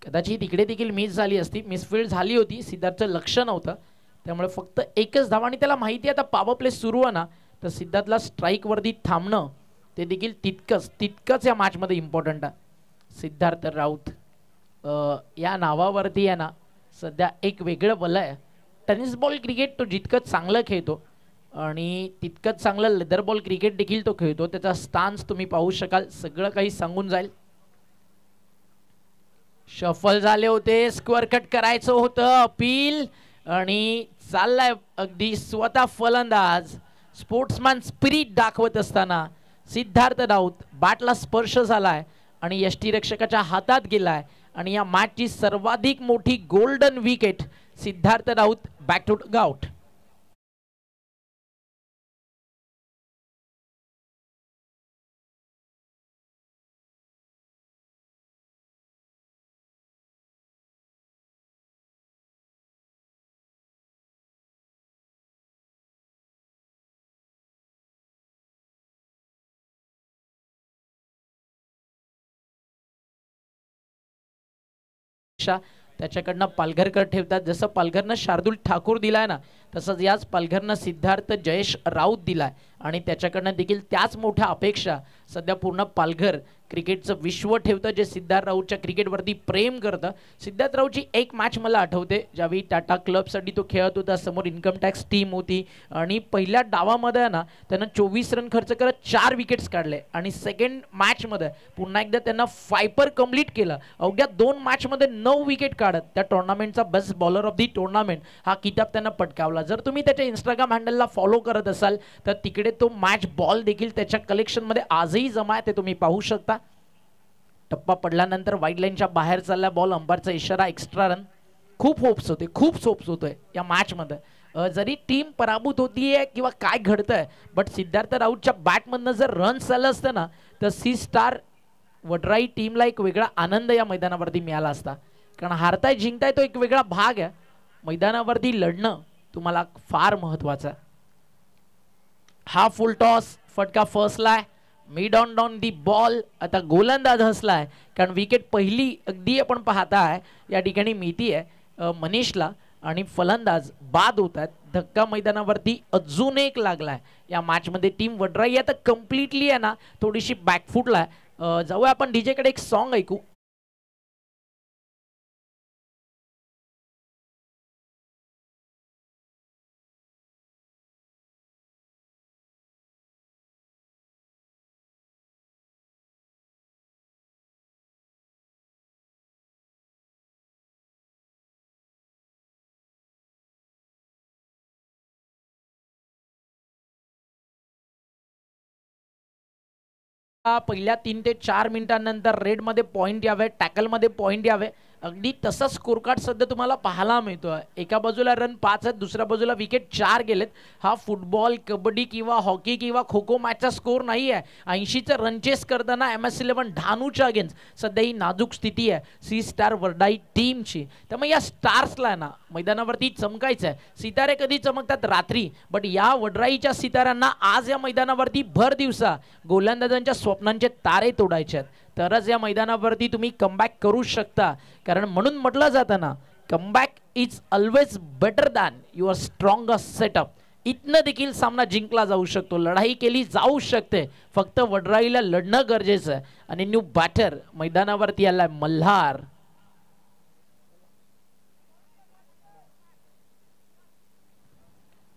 कदाचित इकडे देखील मिस झाली असती, मिसफिल्ड झाली होती, सिद्धार्थचं लक्ष नव्हतं, त्यामुळे फक्त एकच धावा. आणि त्याला माहिती आहे आता पॉवर प्ले सुरू आहे ना, तर सिद्धार्थला स्ट्राईकवरती थांबणं ते देखील तितकंच या मॅचमध्ये इम्पॉर्टंट आहे. सिद्धार्थ राऊत या नावावरती आहे ना सध्या एक वेगळं वलय आहे. टेनिस बॉल क्रिकेट तो जितकं चांगलं खेळतो आणि तितकंच चांगलं लेदर बॉल क्रिकेट देखील तो खेळतो. त्याचा स्टान्स तुम्ही पाहू शकाल, सगळं काही सांगून जाईल. शफल झाले होते, स्क्वेअर कट करायचं होतं, अपील आणि चाललाय अगदी स्वतः फलंदाज. स्पोर्ट्समॅन स्पिरिट दाखवत असताना सिद्धार्थ राऊत बॅटला स्पर्श झालाय आणि यष्टीरक्षकाच्या हातात गेलाय आणि या मॅचची सर्वाधिक मोठी golden wicket Siddharth Raut back to out. त्याच्याकडनं पालघरकर ठेवतात. जसं पालघरनं शार्दुल ठाकूर दिलाय ना, तसंच याच पालघरनं सिद्धार्थ जयेश राऊत दिलाय आणि त्याच्याकडनं देखील त्याच मोठ्या अपेक्षा सध्या पूर्ण पालघर क्रिकेटचं विश्व ठेवतं, जे सिद्धार्थ राऊतच्या क्रिकेटवरती प्रेम करतं. सिद्धार्थ राऊतची एक मॅच मला आठवते, ज्यावेळी टाटा क्लबसाठी तो खेळत होता, समोर इन्कम टॅक्स टीम होती आणि पहिल्या डावामध्ये ना त्यानं 24 रन खर्च करत 4 विकेट्स काढले आणि सेकंड मॅचमध्ये पुन्हा एकदा त्यांना फायपर कंप्लीट केलं. अवघ्या 2 मॅचमध्ये 9 विकेट काढत त्या टुर्नामेंटचा best bowler of the tournament हा किताब त्यांना पटकावला. जर तुम्ही त्याच्या इंस्टाग्राम हँडलला फॉलो करत असाल तर तिकडे तो मॅच बॉल देखील त्याच्या कलेक्शनमध्ये आजही जमा आहे, ते तुम्ही पाहू शकता. टप्पा पडल्यानंतर वाईड लाईनच्या बाहेर चालला बॉल, अंपायरचा इशारा, एक्स्ट्रा रन. खूप होप्स होतोय या मॅचमध्ये. जरी टीम पराभूत होतीये किंवा काय घडतंय, बट सिद्धार्थ राऊतच्या बॅटमधनं जर रन्स आलं असतं ना तर सी स्टार वडराई टीमला एक वेगळा आनंद या मैदानावरती मिळाला असता. कारण हारताय जिंकताय तो एक वेगळा भाग आहे, मैदानावरती लढणं तुम्हाला फार महत्वाचं आहे. हा फुल टॉस फटका फसलाय, mid on down the ball. आता गोलंदाज हसलाय कारण विकेट पहिली अगदी आपण पाहताय या ठिकाणी मिळती आहे मनीषला आणि फलंदाज बाद होत आहेत. धक्का मैदानावरती अजून एक लागलाय या मॅचमध्ये. टीम वडराई आता कम्प्लिटली आहे ना थोडीशी बॅकफुटला आहे. जाऊया आपण डीजे कडे एक सॉन्ग ऐकू. पहिल्या 3 ते 4 मिनिटांनंतर रेडमध्ये पॉईंट यावे, टॅकलमध्ये पॉईंट यावे, अगदी तसा स्कोर कार्ड सध्या तुम्हाला पाहायला मिळतोय. एका बाजूला रन 5 आहेत, दुसऱ्या बाजूला विकेट 4 गेलेत. हा फुटबॉल, कबड्डी किंवा हॉकी किंवा खो खो मॅचचा स्कोर नाही आहे. 80चं रनचेस करताना MS11 ढानूच्या अगेन्स्ट सध्या ही नाजूक स्थिती आहे सी स्टार वडराई टीमची. त्यामुळे या स्टार्सला ना मैदानावरती चमकायचं आहे. सितारे कधी चमकतात रात्री, बट या वडराईच्या सिताऱ्यांना आज या मैदानावरती भर दिवसा गोलंदाजांच्या स्वप्नांचे तारे तोडायचे आहेत, तरच या मैदानावरती तुम्ही कमबॅक करू शकता. कारण म्हणून म्हटलं जातं ना, comeback is always better than your strongest setup. इथनं देखील सामना जिंकला जाऊ शकतो, लढाई केली जाऊ शकते, फक्त वडराईला लढणं गरजेचं आहे. आणि न्यू बॅटर मैदानावरती आलाय मल्हार.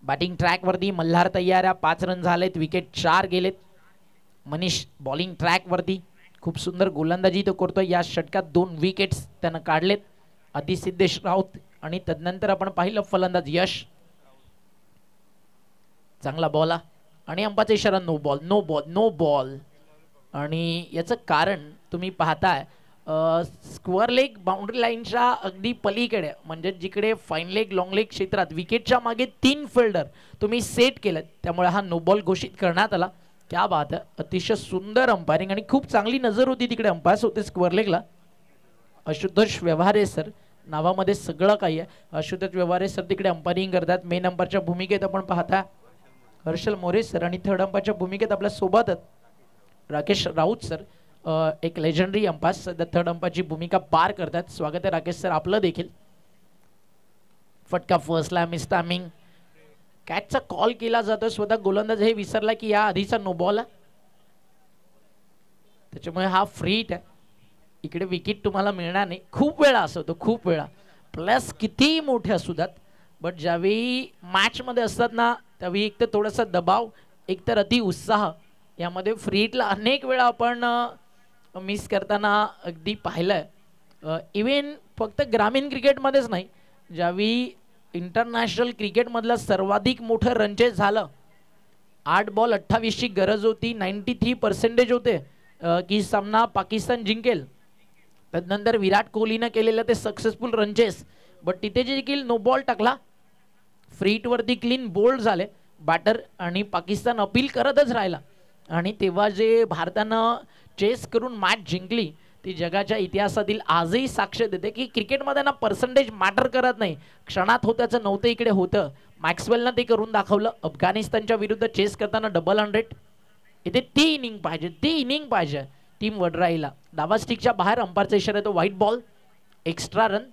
बॅटिंग ट्रॅक वरती मल्हार तयार आहे. 5 रन झालेत, विकेट 4 गेलेत. मनीष बॉलिंग ट्रॅक वरती खूप सुंदर गोलंदाजी तो करतोय. या षटकात 2 विकेट्स त्यानं काढलेत. आदिसिद्धेश राऊत आणि तदनंतर आपण पाहिलं फलंदाज यश. चांगला बॉल आणि अंपाचा इशारा no ball no ball no ball. आणि याचं कारण तुम्ही पाहताय स्क्वेअर लेग बाउंड्री लाईनच्या अगदी पलीकडे म्हणजे जिकडे फाईन लेग लॉंग लेग क्षेत्रात विकेटच्या मागे 3 फिल्डर तुम्ही सेट केलेत, त्यामुळे हा नो बॉल घोषित करण्यात आला. क्या बात आहे, अतिशय सुंदर अंपायरिंग आणि खूप चांगली नजर होती तिकडे. अंपायर्स होते स्क्वेअर लेगला आशुतोष व्यवहारे सर, नावामध्ये सगळं काही आहे. आशुतोष व्यवहारे सर तिकडे अंपायरिंग करतात. मेन अंपायरच्या भूमिकेत आपण पाहता हर्षल मोरे सर आणि थर्ड अंपायरच्या भूमिकेत आपल्या सोबतच राकेश राऊत सर, एक लेजंडरी अंपायर सध्या थर्ड अंपायरची भूमिका पार करतात. स्वागत आहे राकेश सर आपलं देखील. फटका फर्स्टला मिस टायमिंग, कॅचचा कॉल केला जातो. स्वतः गोलंदाज हे विसरला की या आधीचा नो बॉल आहे, त्याच्यामुळे हा फ्री हिट आहे. इकडे विकेट तुम्हाला मिळणार नाही. खूप वेळा असं होतं, खूप वेळा प्लस कितीही मोठे असू द्यात, बट ज्यावेळी मॅचमध्ये असतात ना त्यावेळी एक तर थोडासा दबाव, एक तर अति उत्साह, यामध्ये फ्री हिटला अनेक वेळा आपण मिस करताना अगदी पाहिलंय. इव्हन फक्त ग्रामीण क्रिकेटमध्येच नाही, ज्यावेळी इंटरनॅशनल क्रिकेटमधलं सर्वाधिक मोठं रनचेस झालं, 8 बॉल 28ची गरज होती, 93% होते की सामना पाकिस्तान जिंकेल. त्यानंतर विराट कोहलीनं केलेलं ते सक्सेसफुल रनचेस, बट तिथे जे देखील नो बॉल टाकला, फ्री हिटवरती क्लीन बोल्ड झाले बॅटर आणि पाकिस्तान अपील करतच राहिला. आणि तेव्हा जे भारतानं चेस करून मॅच जिंकली ती जगाच्या इतिहासातील आजही साक्ष देते की क्रिकेटमध्ये ना पर्सेंटेज मॅटर करत नाही. क्षणात होत्याचं नव्हतं, इकडे होतं. मॅक्सवेलनं ते करून दाखवलं. अफगाणिस्तानच्या विरुद्ध चेस करताना डबल 100. इथे ती इनिंग पाहिजे, ती इनिंग पाहिजे टीम वडराईला. डावा स्टिकच्या बाहेर अंपायरचा इशारा येतो, white ball, extra run.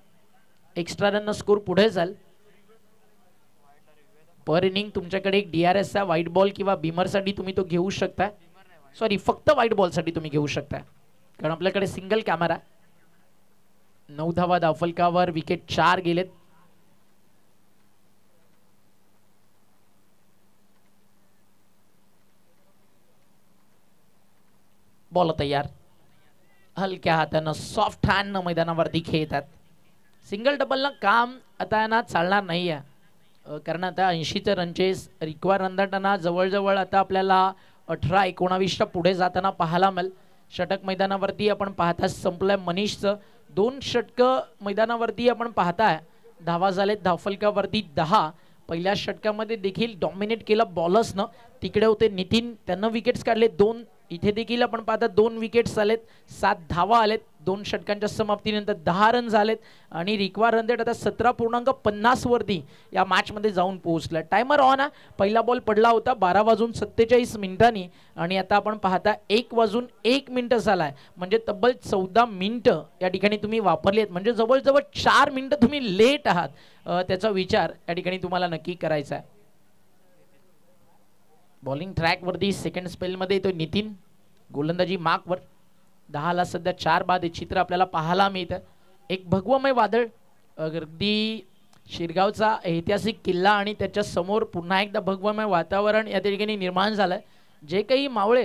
Extra run score पुढे जाईल. पर इनिंग तुमच्याकडे एक DRS चा व्हाईट बॉल किंवा बीमरसाठी तुम्ही तो घेऊ शकता. सॉरी, फक्त व्हाईट बॉलसाठी तुम्ही घेऊ शकता, कारण आपल्याकडे सिंगल कॅमेरा. 9 धावा धावफलकावर, विकेट 4 गेलेत. बॉल तयार, हलक्या हातानं सॉफ्ट हँडनं मैदानावरती खेळतात. सिंगल डबलनं काम आता यांना चालणार नाही आहे, कारण आता 80चं रनचेस रिक्वायर रनदाटांना जवळजवळ आता आपल्याला 18-19च्या पुढे जाताना पाहायला मिळेल. षटक मैदानावरती आपण पाहता संपलंय मनीषचं. 2 षटकं मैदानावरती आपण पाहताय. धावा झालेत धावफलकावरती 10. पहिल्या षटकामध्ये देखील डॉमिनेट केलं बॉलर्सनं. तिकडे होते नितीन, त्यांना विकेट्स काढले 2. इथे देखील आपण पाहता 2 विकेट्स आलेत, 7 धावा आलेत. 2 षटकांच्या समाप्तीनंतर 10 रन झालेत आणि रिक्वायर रन रेट आता 17.50 वरती या मॅचमध्ये जाऊन पोहोचला. टायमर ऑन आहे. पहिला बॉल पडला होता 12:47 आणि आता आपण पाहता 1:01 झालाय, म्हणजे तब्बल 14 मिनिटं या ठिकाणी तुम्ही वापरली आहेत, म्हणजे जवळजवळ 4 मिनिटं तुम्ही लेट आहात. त्याचा विचार या ठिकाणी तुम्हाला नक्की करायचा आहे. बॉलिंग ट्रॅकवरती सेकंड स्पेलमध्ये येतो नितीन, गोलंदाजी मार्कवर. 10ला सध्या 4 बाद हे चित्र आपल्याला पाहायला मिळतं. एक भगवमय वादळ, अगदी शिरगावचा ऐतिहासिक किल्ला आणि त्याच्या समोर पुन्हा एकदा भगवमय वातावरण या ठिकाणी निर्माण झालंय. जे काही मावळे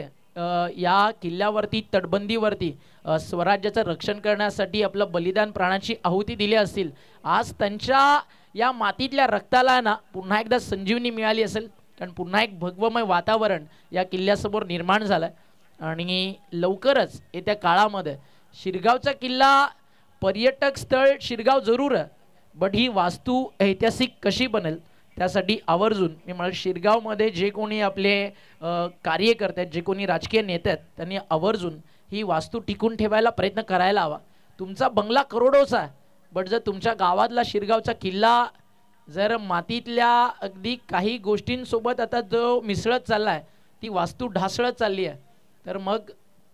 या किल्ल्यावरती तटबंदीवरती स्वराज्याचं रक्षण करण्यासाठी आपलं बलिदान प्राणाची आहुती दिली असतील, आज त्यांच्या या मातीतल्या रक्ताला ना पुन्हा एकदा संजीवनी मिळाली असेल, कारण पुन्हा एक भगवमय वातावरण या किल्ल्यासमोर निर्माण झालंय. आणि लवकरच येत्या काळामध्ये शिरगावचा किल्ला पर्यटक स्थळ शिरगाव जरूर आहे, बट ही वास्तू ऐतिहासिक कशी बनेल त्यासाठी आवर्जून मी मला शिरगावमध्ये जे कोणी आपले कार्यकर्ते आहेत, जे कोणी राजकीय नेते आहेत, त्यांनी आवर्जून ही वास्तू टिकून ठेवायला प्रयत्न करायला हवा. तुमचा बंगला करोडोचा आहे, बट जर तुमच्या गावातला शिरगावचा किल्ला जर मातीतल्या अगदी काही गोष्टींसोबत आता जो मिसळत चालला आहे, ती वास्तू ढासळत चालली आहे, तर मग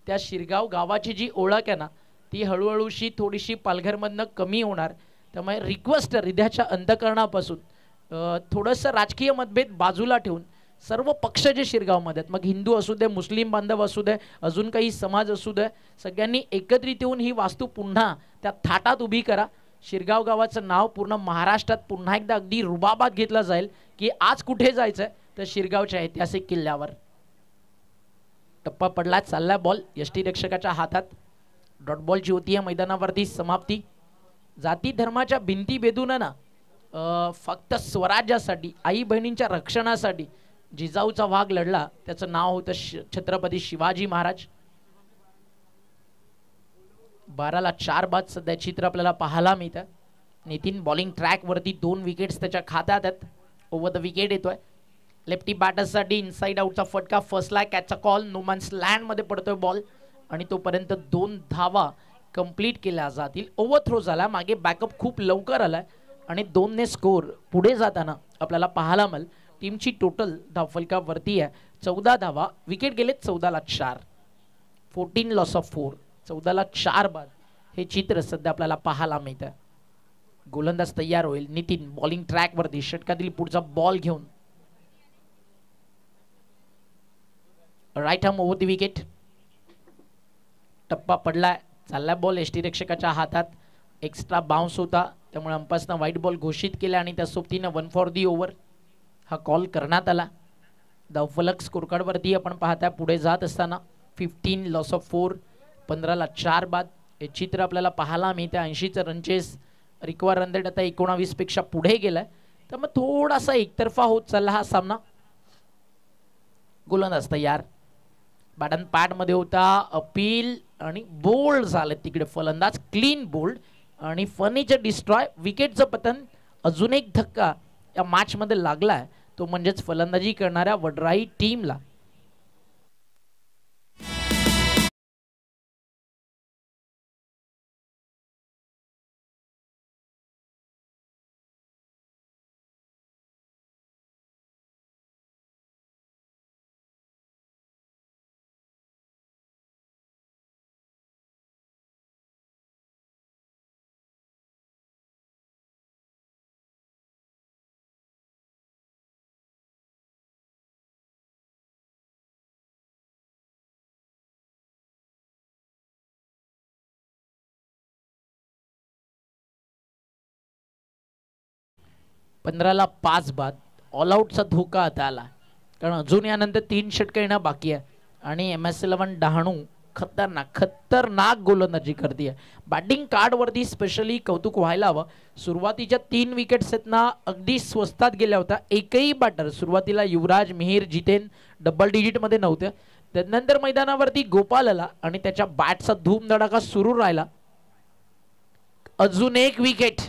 त्या शिरगाव गावाची जी ओळख आहे ना ती हळूहळूशी थोडीशी पालघरमधनं कमी होणार. त्यामुळे रिक्वेस्ट हृदयाच्या अंतकरणापासून थोडंसं राजकीय मतभेद बाजूला ठेवून सर्व पक्ष जे शिरगावमध्ये आहेत, मग हिंदू असू दे, मुस्लिम बांधव असू दे, अजून काही समाज असू दे, सगळ्यांनी एकत्रित येऊन ही वास्तू पुन्हा त्या थाटात उभी करा. शिरगाव गावाचं नाव पूर्ण महाराष्ट्रात पुन्हा एकदा अगदी रुबाबात घेतलं जाईल की आज कुठे जायचं आहे, तर शिरगावच्या ऐतिहासिक किल्ल्यावर. टप्पा पडला, चालला बॉल यष्टीरक्षकाच्या हातात. डॉट बॉलची होती या मैदानावरती समाप्ती. जाती धर्माच्या भिंती बेधून ना फक्त स्वराज्यासाठी, आई बहिणींच्या रक्षणासाठी जिजाऊचा वाघ लढला. त्याचं नाव होतं छत्रपती शिवाजी महाराज. 12ला 4 बाद सध्या चित्र आपल्याला पाहायला मिळतं. नितीन बॉलिंग ट्रॅक वरती 2 विकेट्स त्याच्या खात्यात आहेत. ओव्हर द विकेट येतोय. लेफ्टी बॅटर्ससाठी इनसाइड आउटचा फटका. फर्स्टला कॅचचा कॉल. नोमॅन्स लँड मध्ये पडतोय बॉल आणि तोपर्यंत 2 धावा कंप्लीट केल्या जातील. ओव्हर थ्रो झाला. मागे बॅकअप खूप लवकर आलाय आणि 2 ने स्कोर पुढे जाताना आपल्याला पाहायला मिळेल. टीमची टोटल धावफलकावरती आहे 14 धावा. विकेट गेलेत 14ला 4. 14 लॉस ऑफ 4. 14ला 4 बाद हे चित्र सध्या आपल्याला पाहायला मिळतं. गोलंदाज तयार होईल. नितीन बॉलिंग ट्रॅक वरती षटकातील पुढचा बॉल घेऊन right arm over the wicket. टप्पा पडलाय. चाललाय बॉल यष्टीरक्षकाच्या हातात. एक्स्ट्रा बाउन्स होता त्यामुळे अंपायर्सनं व्हाईट बॉल घोषित केला आणि त्या सोबतीनं 1 फॉर दी ओव्हर हा कॉल करण्यात आला. धावफलक स्कोरकार्ड वरती आपण पाहताय पुढे जात असताना 15 लॉस ऑफ 4. 15ला 4 बाद हे चित्र आपल्याला पाहायला मिळते. 80चं रनचेस. रिक्वायर रन रेट आता 19 पेक्षा पुढे गेलाय. त्यामुळे थोडासा एकतर्फा होत चालला हा सामना. गोलंदाज तयार. बॅटन पॅड मध्ये होता. अपील आणि बोल्ड झाले तिकडे फलंदाज. क्लीन बोल्ड आणि फर्निचर डिस्ट्रॉय. विकेटचं पतन. अजून एक धक्का या मॅच मध्ये लागलाय तो म्हणजेच फलंदाजी करणाऱ्या वडराई टीमला. पंधराला 5 बाद. ऑल आउटचा धोका आता आला कारण अजून यानंतर 3 षटकं येणं बाकी आहे आणि MS11 डहाणू खतरनाक गोलंदाजी करते. बॅटिंग कार्ड वरती स्पेशली कौतुक व्हायला हवं. सुरुवातीच्या 3 विकेट्स आहेत ना अगदी स्वस्तात गेल्या होत्या. एकही बॅटर सुरुवातीला युवराज, मिहिर, जितेन डबल डिजिट मध्ये नव्हते. त्यानंतर मैदानावरती गोपाल आला आणि त्याच्या बॅटचा धूमधडाका सुरू राहिला. अजून एक विकेट.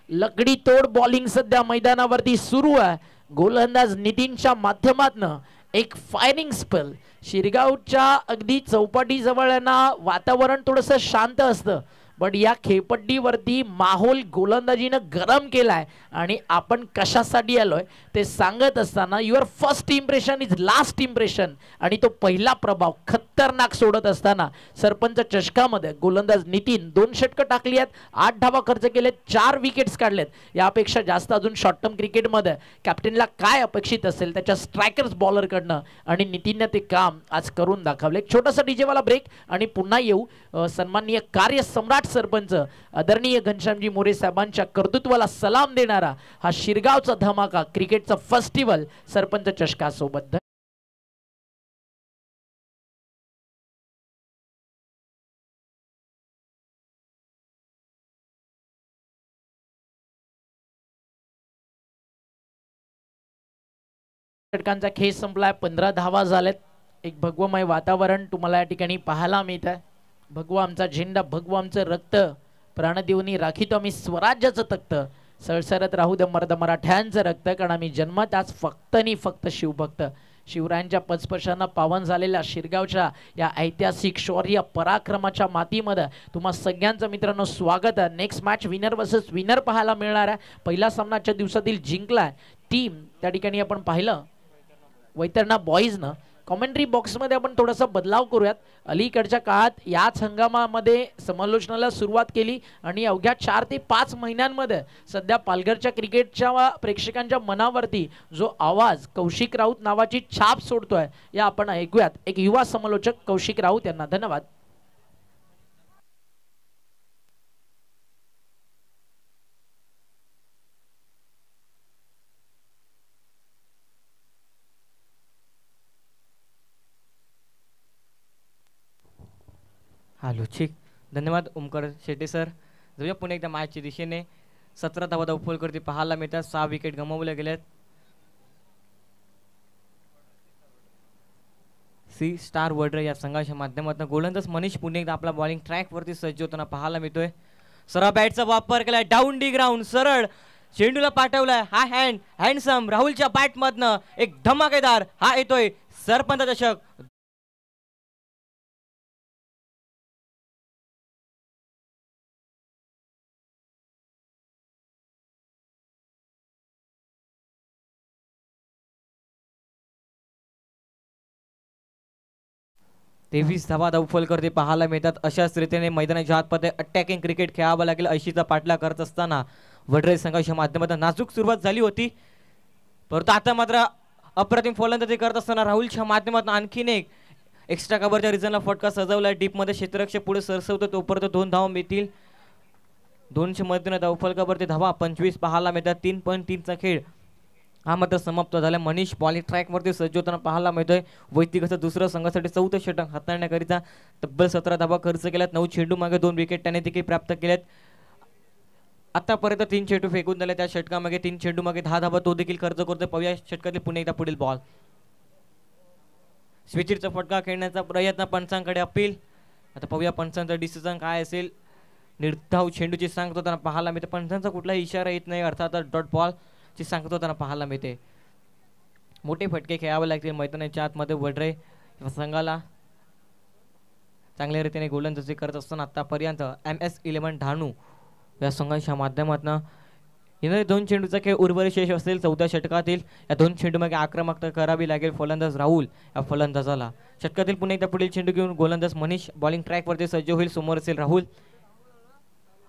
लकडी तोड बॉलिंग सध्या मैदानावरती सुरू आहे. गोलंदाज नितीनच्या माध्यमातनं एक फायरिंग स्पेल. शिरगावच्या अगदी चौपाटी जवळ वातावरण थोडंसं शांत असतं बट या खेळपट्टीवरती माहोल गोलंदाजीनं गरम केलाय आणि आपण कशासाठी आलोय ते सांगत असताना your first impression is last impression आणि तो पहिला प्रभाव खतरनाक सोडत असताना सरपंच चषकामध्ये गोलंदाज नितीन 2 षटकं टाकली आहेत. 8 धावा खर्च केलेत. 4 विकेट्स काढलेत. यापेक्षा जास्त अजून शॉर्ट टर्म क्रिकेटमध्ये कॅप्टनला काय अपेक्षित असेल त्याच्या स्ट्रायकर्स बॉलरकडनं आणि नितीनने ते काम आज करून दाखवले. एक छोटासा डीजेवाला ब्रेक आणि पुन्हा येऊ. सन्माननीय कार्य सम्राट सरपंच आदरणीय घनश्यामजी मोरे साहेबांच्या कर्तृत्वाला सलाम देणारा हा शिरगावचा धमाका क्रिकेटचा फेस्टिवल सरपंच चषकासोबत. षटकांचा खेळ संपलाय. 15 धावा झालेत. एक भगवमय वातावरण तुम्हाला या ठिकाणी पाहायला मिळत आहे. भगवा आमचा झेंडा, भगवा आमचं रक्त, प्राणदेवनी राखीतो आम्ही स्वराज्याचं तख्त. सळसळत राहू दे मर्द मराठ्यांचं रक्त कारण आम्ही जन्मात आज फक्त आणि फक्त शिवभक्त. शिवरायांच्या पदस्पर्शानं पावन झालेल्या शिरगावच्या या ऐतिहासिक शौर्य पराक्रमाच्या मातीमध्ये तुम्हा सगळ्यांचं मित्रांनो स्वागत आहे. Next match winner versus winner पाहायला मिळणार आहे. पहिला सामनाच्या दिवसातील जिंकलाय टीम त्या ठिकाणी आपण पाहिलं वैतरणा बॉईजनं. कॉमेंट्री बॉक्समध्ये आपण थोडासा बदलाव करूयात. अलीकडच्या काळात याच हंगामामध्ये समालोचनाला सुरुवात केली आणि अवघ्या 4 ते 5 महिन्यांमध्ये सध्या पालघरच्या क्रिकेटच्या प्रेक्षकांच्या मनावरती जो आवाज कौशिक राऊत नावाची छाप सोडतोय या आपण ऐकूयात. एक युवा समालोचक कौशिक राऊत यांना धन्यवाद. हॅलो ठीक धन्यवाद ओमकार शेट्टी सर. जाऊया पुन्हा एकदा मॅचच्या दिशेने. 17 धावा धावफलकरती पाहायला मिळतात. 6 विकेट गमावल्या गेल्यात. सी स्टार वर्ल्ड या संघाच्या माध्यमातून गोलंदाज मनीष पुन्हा एकदा आपला बॉलिंग ट्रॅकवरती सज्ज होताना पाहायला मिळतोय. सरळ बॅटचा वापर केलाय, डाऊन डी ग्राउंड, सरळ चेंडूला पाठवलाय. हा हँडसम राहुलच्या बॅटमधनं एक धमाकेदार हा येतोय सरपंच चषक. तेवीस धावा धावफल करते पाहायला मिळतात. अशाच रीतीने मैदानाच्या आतमध्ये अटॅकिंग क्रिकेट खेळावं लागेल. ऐशीचा पाठला करत असताना वडराई संघाच्या माध्यमातून नाजूक सुरुवात झाली होती, परंतु आता मात्र अप्रतिम फलंदाजी करत असताना राहुलच्या माध्यमातून आणखीन एक एक्स्ट्रा कव्हरच्या रिझनला फटका सजवलाय. डीपमध्ये क्षेत्ररक्षक पुढे सरसवतो तोपर्यंत 2 धावा मिळतील. 200 मध्ये धावफलकावरती धावा 25 पाहायला मिळतात. 3.3चा खेळ हा मात्र समाप्त झाला. मनीष बॉलिंग ट्रॅकवरती सज्ज होताना पाहायला मिळतोय. वैयक्तिक दुसरं संघासाठी 4थं षटक हाताळण्याकरिता तब्बल 17 धावा खर्च केल्यात. 9 चेंडू मागे 2 विकेट त्याने देखील प्राप्त केल्यात. आतापर्यंत 3 चेंडू फेकून झाले. त्या षटकामागे 3 चेंडू मागे 10 धावा तो देखील खर्च करतोय. पव्या षटकातील पुन्हा एकदा पुढील बॉल, स्विचिरचा फटका खेळण्याचा प्रयत्न, पंचांकडे अपील. आता पाहूया पंचांचा डिसिजन काय असेल. निर्धाव चेंडूची सांगत होताना पाहायला मिळते. पंचांचा कुठलाही इशारा येत नाही, अर्थात डॉट बॉल ची सांगत होताना पाहायला मिळते. मोठे फटके खेळावे लागतील मैदानाच्या आतमध्ये. वडराई संघाला चांगल्या रीतीने गोलंदाजी करत असताना आतापर्यंत MS11 ढाणू या संघाच्या माध्यमातून येणारे 2 चेंडूचा खेळ उर्वरित शेष असेल 4थ्या षटकातील. या 2 चेंडूमागे आक्रमकता करावी लागेल फलंदाज राहुल या फलंदाजाला. षटकातील पुन्हा एकदा पुढील चेंडू घेऊन गोलंदाज मनीष बॉलिंग ट्रॅकवरती सज्ज होईल. समोर असेल राहुल.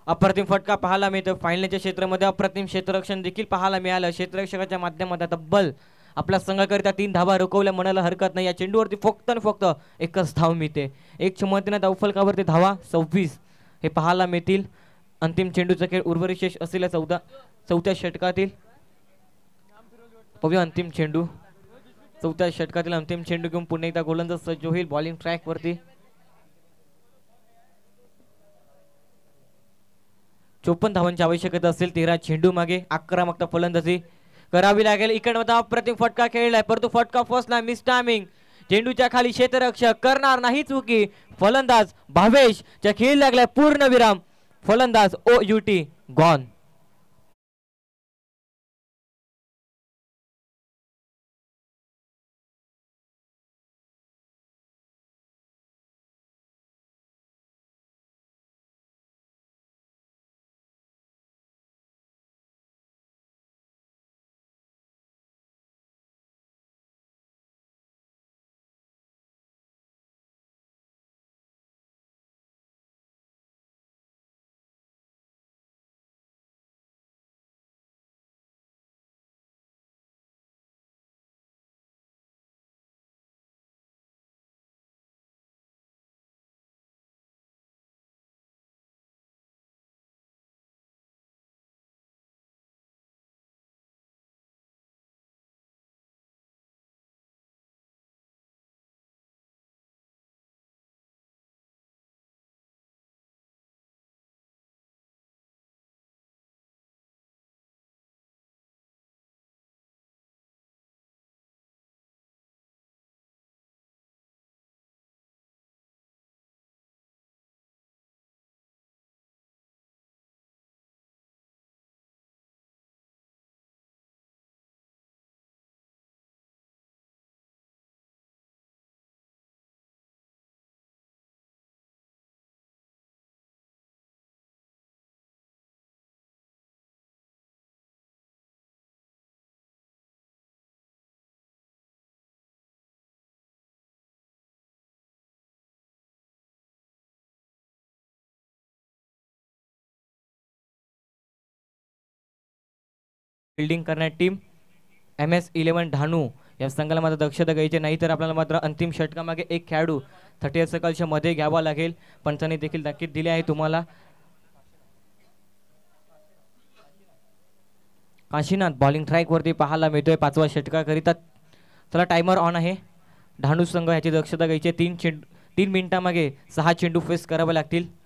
अप्रतिम फटका पाहायला मिळतो. फायनलच्या क्षेत्रामध्ये अप्रतिम क्षेत्ररक्षण देखील पाहायला मिळालं. क्षेत्ररक्षकाच्या माध्यमातून तब्बल आपल्या संघाकरिता 3 धावा रोखवल्या म्हणायला हरकत नाही. या चेंडूवरती फक्त आणि फक्त एकच धाव मिळते. 1 चमतीने धावफलकावरती धावा 26 हे पाहायला मिळतील. अंतिम चेंडूचा खेळ उर्वरित शेष असलेल्या 4थ्या षटकातील पाहूया. अंतिम चेंडू 4थ्या षटकातील अंतिम चेंडू घेऊन पुन्हा एकदा गोलंदाज सज्ज होईल बॉलिंग ट्रॅकवरती. 54 धावांची आवश्यकता असेल. 13 चेंडू मागे आक्रमकता फलंदाजी करावी लागेल. इकडे अप्रतिम फटका खेळलाय, परंतु फटका फसला. Miss timing. चेंडूच्या खाली क्षेत्ररक्षक करणार नाही चुकी. फलंदाज भावेश च्या खेळ लागलाय पूर्ण विराम. फलंदाज OUT गॉन. फिल्डिंग करणारी टीम MS11 ढाणू या संघाला मात्र दक्षता घ्यायची नाही, तर आपल्याला मात्र अंतिम षटकामागे एक खेळाडू 30 सर्कलच्या मध्ये घ्यावा लागेल. पंचांनी देखील ताकीद दिली आहे तुम्हाला. काशीनाथ बॉलिंग ट्रॅक वरती पाहायला मिळतोय 5व्या षटकाकरिता. चला टायमर ऑन आहे. ढाणू संघ याची दक्षता घ्यायची. 3 मिनिटांमागे 6 चेंडू फेस करावे लागतील.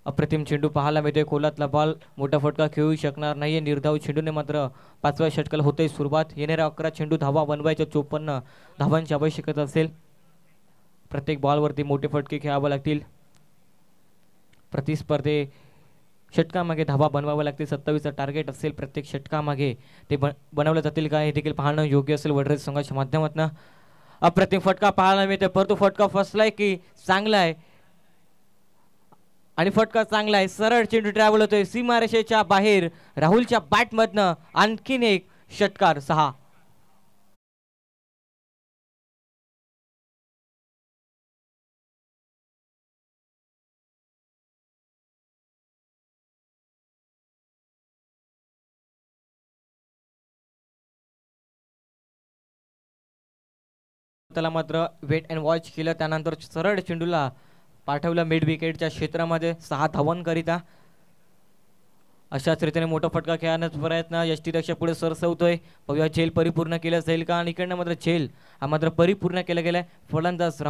अप्रतिम चेंडू पाहायला मिळतोय. कोलातला बॉल मोठा फटका खेळू शकणार नाहीये. निर्धाव चेंडूने मात्र 5व्या षटकाला होते सुरुवात. येणाऱ्या 11 चेंडू धावा बनवायच्या. 54 धावांची आवश्यकता असेल. प्रत्येक बॉलवरती मोठे फटके खेळावे लागतील. प्रतिस्पर्धे षटकामागे धावा बनवाव्या लागतील. 27चं टार्गेट असेल प्रत्येक षटकामागे. ते बनवले जातील का हे देखील पाहणं योग्य असेल वडराज संघाच्या माध्यमातून. अप्रतिम फटका पाहायला मिळते, परंतु फटका फसलाय की चांगला आहे आणि फटका चांगला आहे. सरळ चेंडू ट्रॅव्हल होतोय सीमारेषेच्या बाहेर. राहुलच्या बॅटमधनं आणखीन एक षटकार. 6. त्याला मात्र वेट अँड वॉच केलं. त्यानंतर सरळ चेंडूला पाठवलं मिड विकेटच्या क्षेत्रामध्ये 6 धावांकरिता. अशाच रीतीने मोठा फटका खेळण्याचा प्रयत्न यष्टीरक्षक पुढे सरसवतोय. बघूया झेल परिपूर्ण केलं जाईल का. आणि इकडनं मात्र झेल हा मात्र परिपूर्ण केला गेलाय. फलंदाज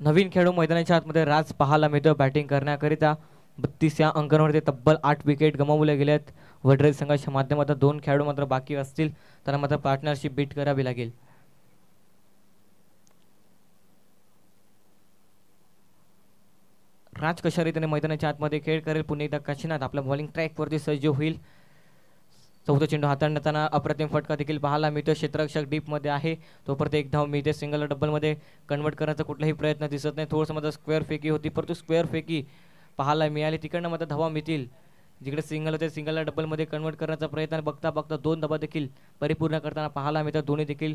नवीन खेळाडू मैदानाच्या आतमध्ये राज पाहायला मिळतो बॅटिंग करण्याकरिता. 32 या अंकांवरती तब्बल 8 विकेट गमावले गेलेत. वडराज संघाच्या माध्यमातून 2 खेळाडू मात्र बाकी असतील. त्यांना मात्र पार्टनरशिप बीट करावी लागेल. राज कशा रीतीने मैदानाच्या आतमध्ये खेळ करेल. पुन्हा एकदा काशीनाथ आपल्या बॉलिंग ट्रॅकवरती सज्ज होईल. चौथा चेंडू हाताळताना अप्रतिम फटका देखील पाहायला मिळतो. क्षेत्ररक्षक डीपमध्ये आहे, तोपर्यंत एक धाव मिळते. सिंगल डबलमध्ये कन्वर्ट करण्याचा कुठलाही प्रयत्न दिसत नाही. थोडंसं मध्ये स्क्वेअर फेकी होती, परंतु स्क्वेअर फेकी पाहायला मिळाली. तिकडनं मात्र धावा मिळतील. जिकडे सिंगल होते सिंगलला डबलमध्ये कन्वर्ट करण्याचा प्रयत्न बघता बघता 2 धावा देखील परिपूर्ण करताना पाहायला मिळतात. दोन्ही देखील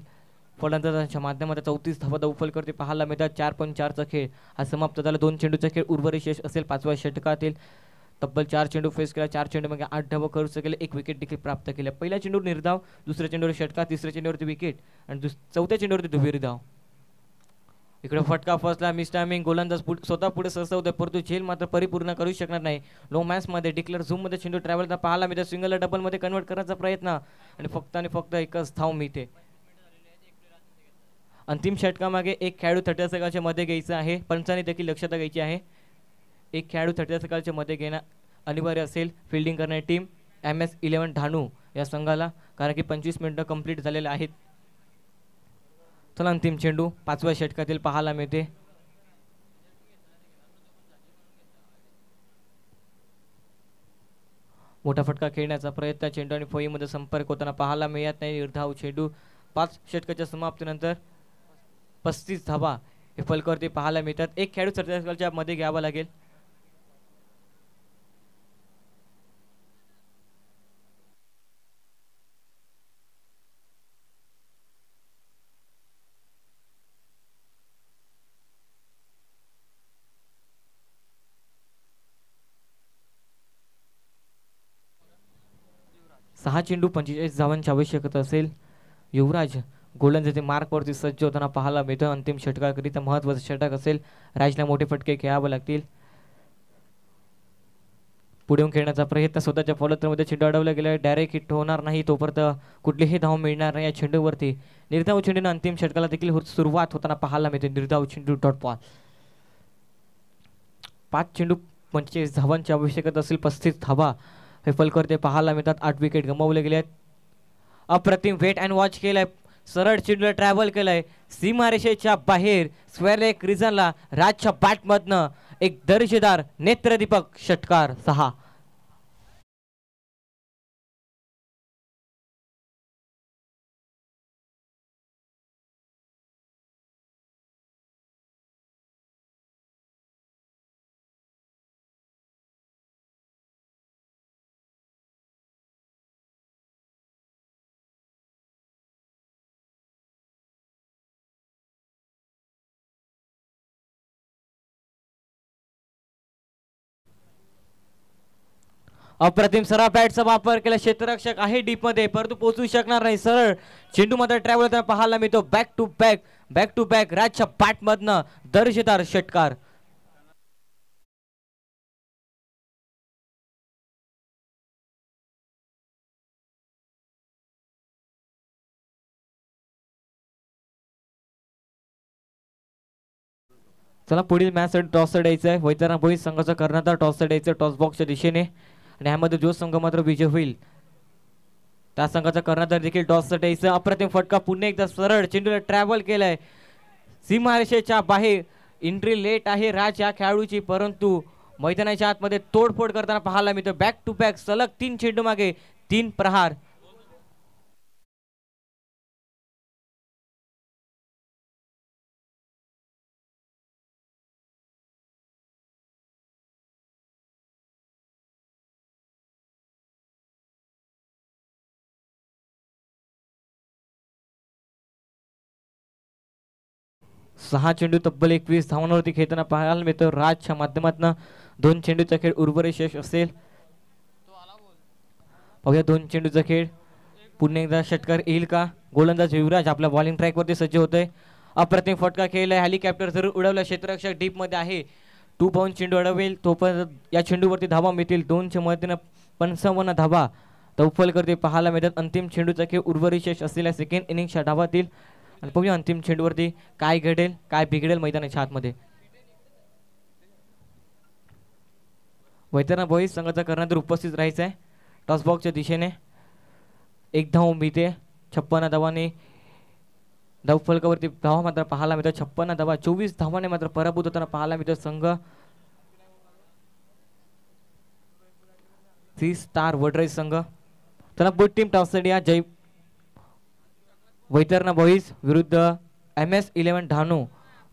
फलंदाजांच्या माध्यमातून 34 धावा उफल करते पाहायला मिळतात. 4.4चा खेळ हा समाप्त झाला. 2 चेंडूचा खेळ उर्वरित शेष असेल 5व्या षटकातील. तब्बल 4 चेंडू फेस केला. 4 चेंडू मग 8 धावा करू शकले. 1 विकेट देखील प्राप्त केले. पहिल्या चेंडूवर निर्धाव, दुसऱ्या चेंडूवर षटकार, तिसऱ्या चेंडूवरती विकेट आणि चौथ्या चेंडूवरती दुहेरी धाव. इकडे फटका फसला. Miss timing. गोलंदाज स्वतः पुढे सरसवतोय, परंतु झेल मात्र परिपूर्ण करू शकणार नाही. लो मॅचमध्ये डिक्लेअर झूममध्ये चेंडू ट्रॅव्हल पाहायला मिळते. सिंगल डबलमध्ये कन्वर्ट करण्याचा प्रयत्न आणि फक्त एकच धाव मिळते. अंतिम षटकामागे एक खेळाडू 30 सेकंदाच्या मध्ये घ्यायचा आहे. पंचांनी देखील दक्षता घ्यायची आहे. एक खेळाडू 30 सेकंदाच्या मध्ये घेणं अनिवार्य असेल फिल्डिंग करणारी टीम MS11 ढाणू या संघाला, कारण की 25 मिनिटं कंप्लीट झालेले आहेत. चला अंतिम चेंडू 5व्या षटकातील पाहायला मिळते. मोठा फटका खेळण्याचा प्रयत्न, चेंडू आणि फळीमध्ये संपर्क होताना पाहायला मिळत नाही. निर्धाव चेंडू. 5 षटकाच्या समाप्तीनंतर 35 धावा हे फलकावरती पाहायला मिळतात. एक खेळाडू 30 सेकंदाच्या मध्ये घ्यावा लागेल. सहा चेंडू 45 धावांची आवश्यकता असेल. युवराज गोलंदाजी मार्कवरती सज्ज होताना पाहायला मिळतं. अंतिम षटकाकरिता महत्त्वाचं षटक असेल. राजला मोठे फटके खेळावे लागतील. पुढे खेळण्याचा प्रयत्न, स्वतःच्या फॉलोथ्रोमध्ये चेंडू अडवला गेला. डायरेक्ट हिट होणार नाही, तोपर्यंत कुठलीही धाव मिळणार नाही या चेंडूवरती. निर्धाव चेंडूने अंतिम षटकाला देखील सुरुवात होताना पाहायला मिळते. निर्धाव चेंडू डॉट बॉल. 5 चेंडू 45 धावांची आवश्यकता असेल. 35 धावा हे फलकावरती पाहायला मिळतात. 8 विकेट गमावले गेले आहेत. अप्रतिम वेट अँड वॉच केलाय. सरळ चेंडूला ट्रॅव्हल केलाय सीमारेषेच्या बाहेर. स्क्वेअर लेग रिजनला राजच्या बॅटमधनं एक दर्जेदार नेत्रदीपक षटकार. 6. अप्रतिम सरळ बॅटचा वापर केला, क्षेत्ररक्षक आहे डीप मध्ये परंतु पोहोचू शकणार नाही. सरळ चेंडू मात्र ट्रॅव्हल होताना पाहायला मिळतो. बॅक टू बॅक राजच्या बॅट मधनं दर्जेदार षटकार. चला पुढील मॅच साठी टॉस द्यायचा आहे. वैतरणा बोईज संघाचा कर्णधार टॉस द्यायचं टॉस बॉक्सच्या दिशेने आणि यामध्ये जो संघ मात्र विजय होईल त्या संघाचा कर्णधार देखील टॉस द्यायचा. अप्रतिम फटका पुन्हा एकदा सरळ चेंडूला ट्रॅव्हल केलाय सीमारेषेच्या बाहेर. एंट्री लेट आहे राज या खेळाडूची परंतु मैदानाच्या आतमध्ये तोडफोड करताना पाहायला मिळतो. बॅक टू बॅक सलग 3 चेंडू मागे 3 प्रहार. सहा चेंडू तब्बल 21 धावांवरती खेळताना पाहायला मिळतो. राजच्या माध्यमातून 2 चेंडूचा खेळ उर्वरित यश असेल. पाहूया 2 चेंडूचा खेळ पुन्हा एकदा षटकार येईल का. गोलंदाज युवराज आपल्या बॉलिंग ट्रॅक वरती सज्ज होतोय. अप्रतिम फटका खेळलाय. हेलिकॉप्टर जरूर उडवला. क्षेत्ररक्षक डीप मध्ये आहे. 2 बाउंड चेंडू अडवेल तोपर्यंत या चेंडूवरती धावा मिळतील. 2च्या मदतीने 55 धावा तौफल करते पाहायला मिळतात. अंतिम चेंडूचा खेळ उर्वरित यश असलेल्या सेकंड इनिंगच्या धावातील आणि पाहूया अंतिम चेंडूवरती काय घडेल काय बिघडेल मैदानाच्या आतमध्ये. वैतरणा बॉईज संघाचा कर्णधार उपस्थित राहायचा आहे. टॉस बॉक्सच्या दिशेने 1 धाव मिळते. 56 धावांनी धाव फलकावरती धावा मात्र पाहायला मिळतात. 56 धावा 24 धावाने मात्र पराभूत होताना पाहायला मिळतो संघ सी स्टार वडराईज संघ. त्याला बोट टीम टॉससाठी या जय वैतरणा बॉईज विरुद्ध MS11 ढाणू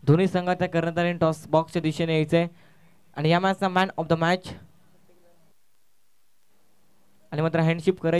दोन्ही संघाच्या कर्णधारांनी टॉस बॉक्सच्या दिशेने यायचंय आणि या मॅचचा मॅन ऑफ द मॅच आणि मात्र हँडशिप करायची.